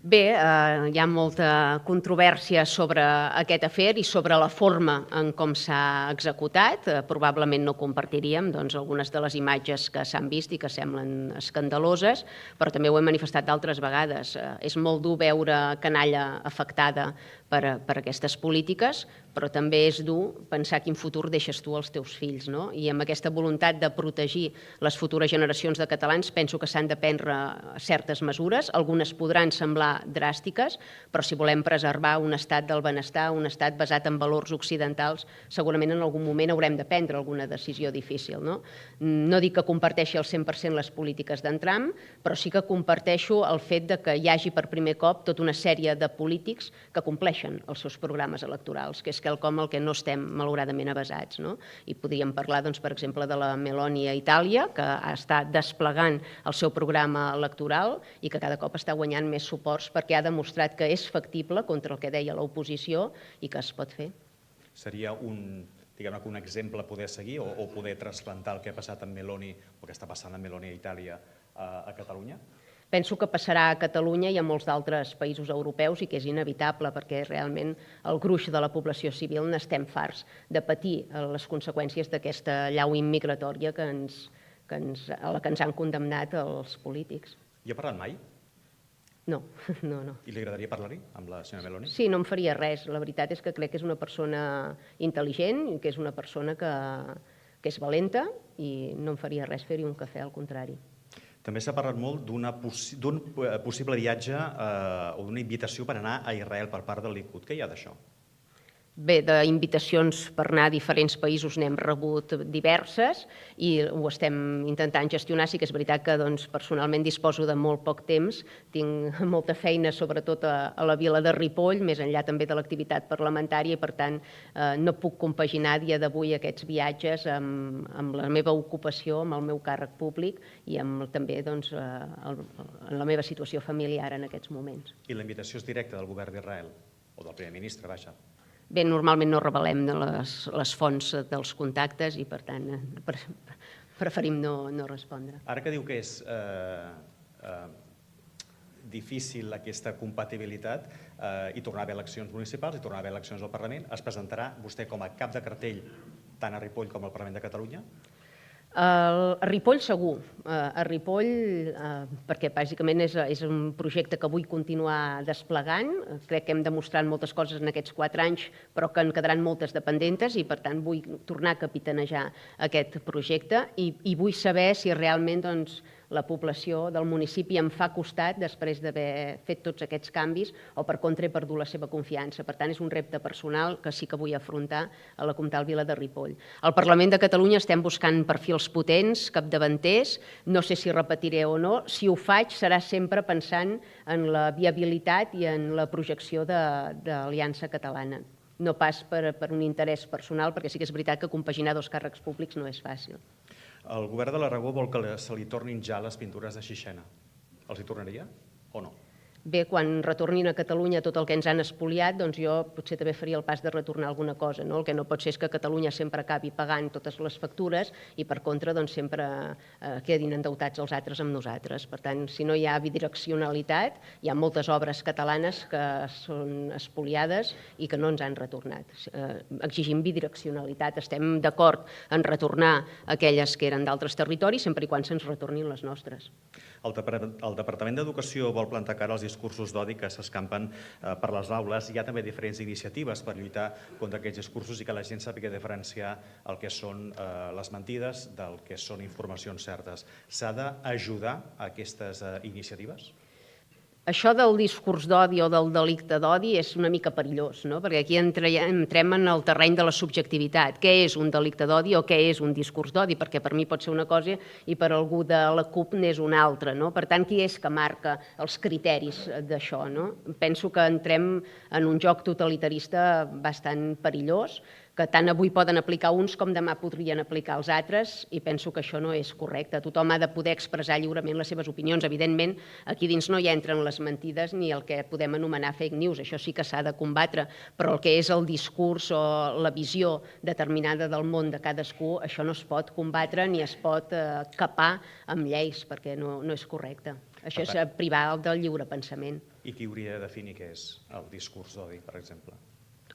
Bé, hi ha molta controvèrsia sobre aquest afer i sobre la forma en com s'ha executat. Probablement no compartiríem algunes de les imatges que s'han vist i que semblen escandaloses, però també ho hem manifestat d'altres vegades. És molt dur veure canalla afectada per aquestes polítiques, però també és dur pensar quin futur deixes tu als teus fills. I amb aquesta voluntat de protegir les futures generacions de catalans penso que s'han de prendre certes mesures. Algunes podran semblar dràstiques, però si volem preservar un estat del benestar, un estat basat en valors occidentals, segurament en algun moment haurem de prendre alguna decisió difícil. No dic que comparteixi al 100% les polítiques d'en Trump, però sí que comparteixo el fet que hi hagi per primer cop tota una sèrie de polítics que compleixen els seus programes electorals, que és quelcom al que no estem malauradament avesats. I podríem parlar, per exemple, de la Meloni a Itàlia, que està desplegant el seu programa electoral i que cada cop està guanyant més suports perquè ha demostrat que és factible contra el que deia l'oposició i que es pot fer. Seria un exemple a poder seguir o poder trasplantar el que ha passat amb Meloni o que està passant amb Meloni a Itàlia a Catalunya? Penso que passarà a Catalunya i a molts d'altres països europeus i que és inevitable perquè realment el gruix de la població civil n'estem farts de patir les conseqüències d'aquesta llau immigratòria a la que ens han condemnat els polítics. Hi ha parlat mai? No. I li agradaria parlar-hi amb la senyora Meloni? Sí, no em faria res. La veritat és que crec que és una persona intel·ligent i que és una persona que és valenta i no em faria res fer-hi un cafè, al contrari. També s'ha parlat molt d'un possible viatge o d'una invitació per anar a Israel per part del Likud. Què hi ha d'això? Bé, d'invitacions per anar a diferents països n'hem rebut diverses i ho estem intentant gestionar. Sí que és veritat que personalment disposo de molt poc temps, tinc molta feina sobretot a la vila de Ripoll, més enllà també de l'activitat parlamentària i per tant no puc compaginar a dia d'avui aquests viatges amb la meva ocupació, amb el meu càrrec públic i amb també en la meva situació familiar en aquests moments. I la invitació és directa del govern d'Israel o del primer ministre, vaja? Bé, normalment no revelem les fonts dels contactes i, per tant, preferim no respondre. Ara que diu que és difícil aquesta compatibilitat i tornar a haver eleccions municipals i tornar a haver eleccions al Parlament, es presentarà vostè com a cap de cartell tant a Ripoll com al Parlament de Catalunya? A Ripoll segur, a Ripoll perquè bàsicament és un projecte que vull continuar desplegant, crec que hem demostrat moltes coses en aquests 4 anys però que en quedaran moltes de pendentes i per tant vull tornar a capitanejar aquest projecte i vull saber si realment la població del municipi em fa costat després d'haver fet tots aquests canvis o per contra he perdut la seva confiança. Per tant, és un repte personal que sí que vull afrontar a la comtal vila de Ripoll. Al Parlament de Catalunya estem buscant perfils potents, capdavanters, no sé si repetiré o no, si ho faig serà sempre pensant en la viabilitat i en la projecció d'Aliança Catalana. No pas per un interès personal, perquè sí que és veritat que compaginar 2 càrrecs públics no és fàcil. El govern de l'Aragó vol que se li tornin ja les pintures de Sixena. Els hi tornaria o no? Bé, quan retornin a Catalunya tot el que ens han espoliat, doncs jo potser també faria el pas de retornar alguna cosa. El que no pot ser és que Catalunya sempre acabi pagant totes les factures i per contra sempre quedin endeutats els altres amb nosaltres. Per tant, si no hi ha bidireccionalitat, hi ha moltes obres catalanes que són espoliades i que no ens han retornat. Exigim bidireccionalitat, estem d'acord en retornar aquelles que eren d'altres territoris sempre i quan se'ns retornin les nostres. El Departament d'Educació vol plantar cara als discursos d'odi que s'escampen per les aules. Hi ha també diferents iniciatives per lluitar contra aquests discursos i que la gent sàpiga diferenciar el que són les mentides del que són informacions certes. S'ha d'ajudar a aquestes iniciatives? Això del discurs d'odi o del delicte d'odi és una mica perillós, perquè aquí entrem en el terreny de la subjectivitat. Què és un delicte d'odi o què és un discurs d'odi? Perquè per mi pot ser una cosa i per algú de la CUP n'és una altra. Per tant, qui és que marca els criteris d'això? Penso que entrem en un joc totalitarista bastant perillós. que tant avui poden aplicar uns com demà podrien aplicar els altres, i penso que això no és correcte. Tothom ha de poder expressar lliurement les seves opinions. Evidentment, aquí dins no hi entren les mentides ni el que podem anomenar fake news, això sí que s'ha de combatre, però el que és el discurs o la visió determinada del món de cadascú, això no es pot combatre ni es pot capar amb lleis, perquè no és correcte. Això és privar del lliure pensament. I qui hauria de definir què és el discurs d'odi, per exemple?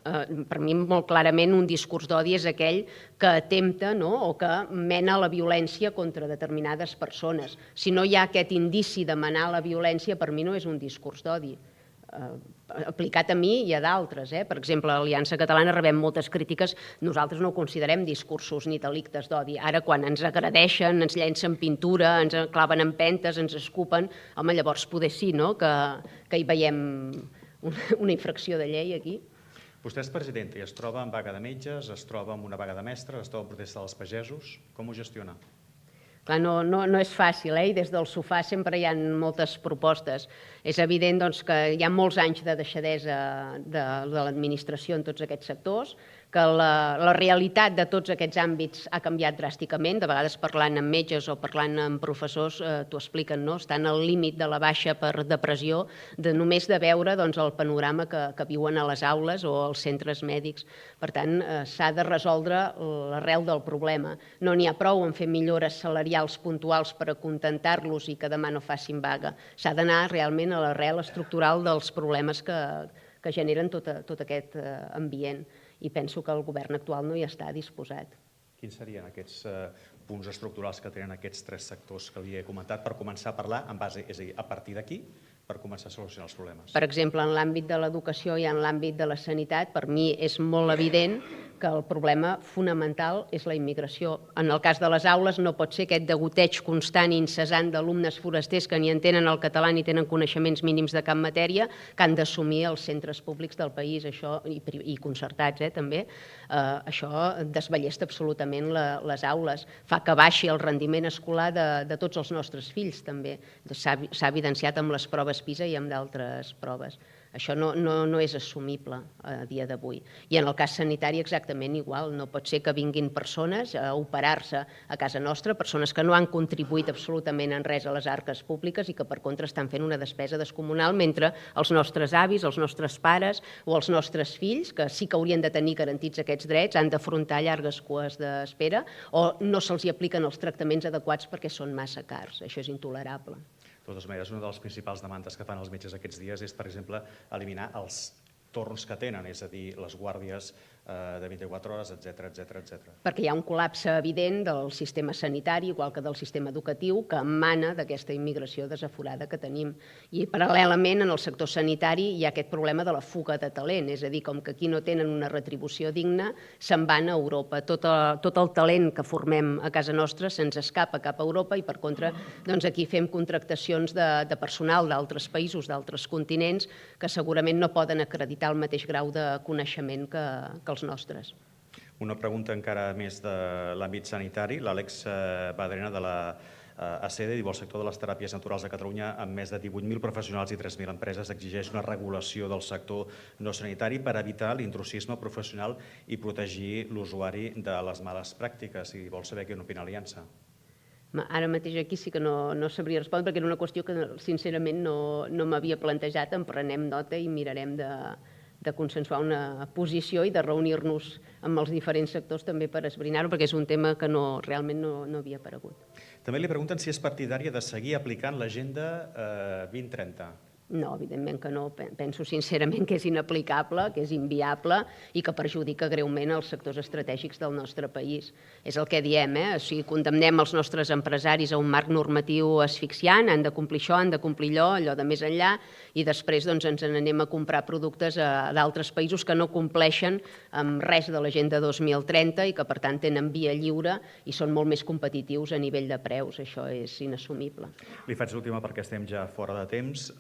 Per mi, molt clarament, un discurs d'odi és aquell que atempta o que mena la violència contra determinades persones. Si no hi ha aquest indici de menar la violència, per mi no és un discurs d'odi. Aplicat a mi i a d'altres. Per exemple, a l'Aliança Catalana rebem moltes crítiques. Nosaltres no ho considerem discursos ni delictes d'odi. Ara, quan ens agredeixen, ens llencen pintura, ens claven empentes, ens escupen, home, llavors poder sí, que hi veiem una infracció de llei aquí. Vostè és president i es troba en vaga de metges, es troba en una vaga de mestres, es troba en protesta dels pagesos. Com ho gestiona? Clar, no és fàcil, i des del sofà sempre hi ha moltes propostes. És evident que hi ha molts anys de deixadesa de l'administració en tots aquests sectors, que la realitat de tots aquests àmbits ha canviat dràsticament. De vegades parlant amb metges o parlant amb professors t'ho expliquen, estan al límit de la baixa per depressió, només de veure el panorama que viuen a les aules o als centres mèdics. Per tant, s'ha de resoldre l'arrel del problema. No n'hi ha prou en fer millores salarials puntuals per acontentar-los i que demà no facin vaga. S'ha d'anar realment a l'arrel estructural dels problemes que generen tot aquest ambient. I penso que el govern actual no hi està disposat. Quins serien aquests punts estructurals que tenen aquests tres sectors que li he comentat per començar a parlar en base, és a dir, a partir d'aquí, per començar a solucionar els problemes? Per exemple, en l'àmbit de l'educació i en l'àmbit de la sanitat, per mi és molt evident que el problema fonamental és la immigració. En el cas de les aules no pot ser aquest degoteig constant i incessant d'alumnes forasters que ni entenen el català ni tenen coneixements mínims de cap matèria que han d'assumir els centres públics del país, això i concertats també. Això desballesta absolutament les aules, fa que baixi el rendiment escolar de tots els nostres fills també. S'ha evidenciat amb les proves PISA i amb d'altres proves. Això no és assumible a dia d'avui. I en el cas sanitari exactament igual. No pot ser que vinguin persones a operar-se a casa nostra, persones que no han contribuït absolutament en res a les arques públiques i que per contra estan fent una despesa descomunal, mentre els nostres avis, els nostres pares o els nostres fills, que sí que haurien de tenir garantits aquests drets, han d'afrontar llargues cues d'espera o no se'ls apliquen els tractaments adequats perquè són massa cars. Això és intolerable. De totes maneres, una de les principals demandes que fan els metges aquests dies és, per exemple, eliminar els torns que tenen, és a dir, les guàrdies de 24 hores, etc. Perquè hi ha un col·lapse evident del sistema sanitari, igual que del sistema educatiu, que emana d'aquesta immigració desaforada que tenim. I paral·lelament, en el sector sanitari hi ha aquest problema de la fuga de talent, és a dir, com que aquí no tenen una retribució digna, se'n van a Europa. Tot el talent que formem a casa nostra se'ns escapa cap a Europa i, per contra, aquí fem contractacions de personal d'altres països, d'altres continents, que segurament no poden acreditar el mateix grau de coneixement que els nostres. Una pregunta encara més de l'àmbit sanitari. L'Àlex Badrena de la ACEDE diu: el sector de les teràpies naturals a Catalunya, amb més de 18.000 professionals i 3.000 empreses, exigeix una regulació del sector no sanitari per evitar l'intrusisme professional i protegir l'usuari de les males pràctiques. I vol saber què n'opina l'Aliança. Ara mateix aquí sí que no sabria respondre, perquè era una qüestió que sincerament no m'havia plantejat. En prenem nota i mirarem de consensuar una posició i de reunir-nos amb els diferents sectors també per esbrinar-ho, perquè és un tema que realment no havia aparegut. També li pregunten si és partidària de seguir aplicant l'Agenda 2030. No, evidentment que no. Penso sincerament que és inaplicable, que és inviable i que perjudica greument els sectors estratègics del nostre país. És el que diem, o sigui, condemnem els nostres empresaris a un marc normatiu asfixiant, han de complir això, han de complir allò de més enllà, i després ens n'anem a comprar productes d'altres països que no compleixen amb res de l'Agenda 2030 i que, per tant, tenen via lliure i són molt més competitius a nivell de preus. Això és inassumible. Li faig l'última perquè estem ja fora de temps.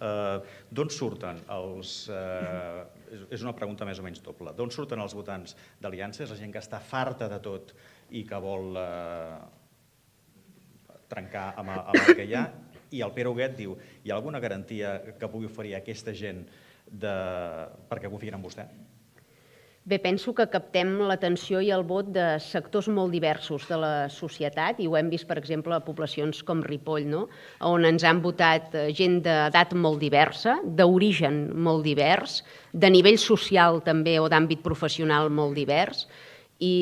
D'on surten els... És una pregunta més o menys doble. D'on surten els votants d'Aliança? És la gent que està farta de tot i que vol trencar amb el que hi ha? I el Pere Huguet diu: hi ha alguna garantia que pugui oferir a aquesta gent perquè confien en vostè? Bé, penso que captem l'atenció i el vot de sectors molt diversos de la societat i ho hem vist, per exemple, a poblacions com Ripoll, no? On ens han votat gent d'edat molt diversa, d'origen molt divers, de nivell social també o d'àmbit professional molt divers, i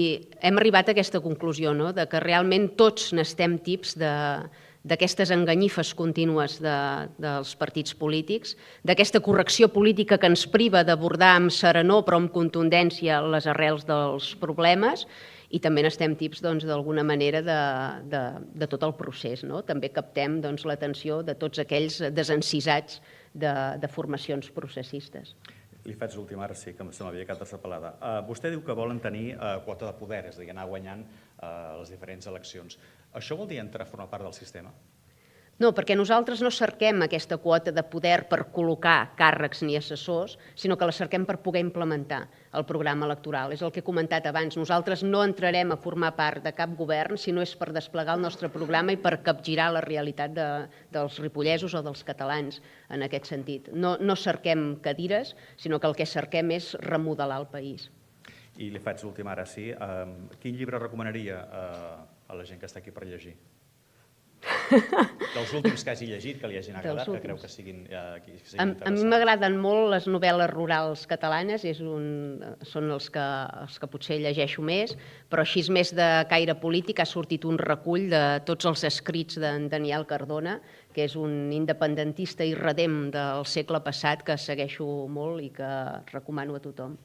hem arribat a aquesta conclusió, no? De que realment tots n'estem tips d'aquestes enganyifes contínues dels partits polítics, d'aquesta correcció política que ens priva d'abordar amb serenor però amb contundència les arrels dels problemes i també n'estem tips d'alguna manera de tot el procés. També captem l'atenció de tots aquells desencisats de formacions processistes. Li faig l'última, ara sí, que se m'havia quedat interpel·lada. Vostè diu que volen tenir quota de poder, és a dir, anar guanyant les diferents eleccions. Això vol dir entrar a formar part del sistema? No, perquè nosaltres no cerquem aquesta quota de poder per col·locar càrrecs ni assessors, sinó que la cerquem per poder implementar el programa electoral. És el que he comentat abans. Nosaltres no entrarem a formar part de cap govern si no és per desplegar el nostre programa i per capgirar la realitat dels ripollesos o dels catalans en aquest sentit. No cerquem cadires, sinó que el que cerquem és remodelar el país. I li faig l'última, ara sí. Quin llibre recomanaria a la gent que està aquí per llegir? Dels últims que hagi llegit, que li hagin agradat, que creu que siguin interessants. A mi m'agraden molt les novel·les rurals catalanes, són els que potser llegeixo més, però així més de caire polític ha sortit un recull de tots els escrits d'en Daniel Cardona, que és un independentista i redem del segle passat que segueixo molt i que recomano a tothom.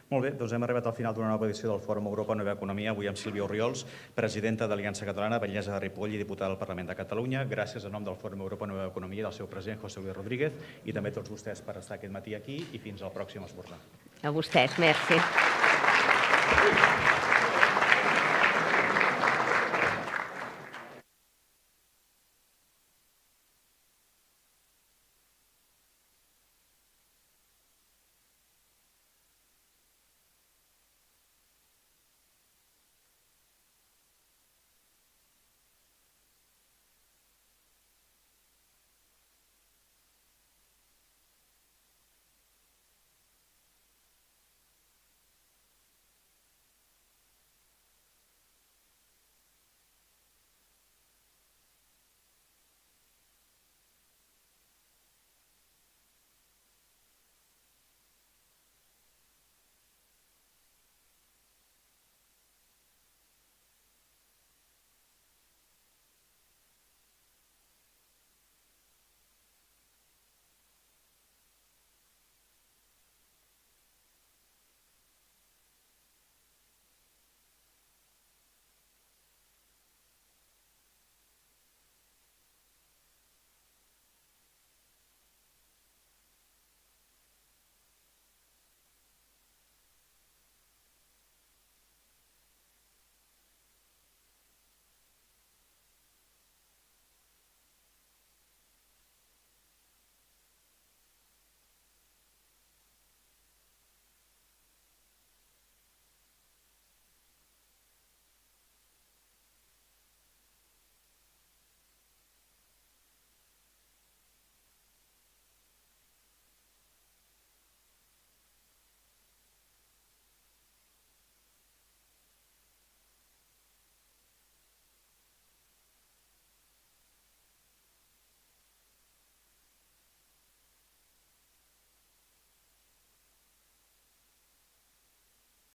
Molt bé, doncs hem arribat al final d'una nova edició del Fòrum Europa Nova Economia, avui amb Sílvia Orriols, presidenta d'Aliança Catalana, batllessa de Ripoll i diputada del Parlament de Catalunya. Gràcies en nom del Fòrum Europa Nova Economia i del seu president, José Luis Rodríguez, i també a tots vostès per estar aquest matí aquí i fins al pròxim esmorzar. A vostès, merci.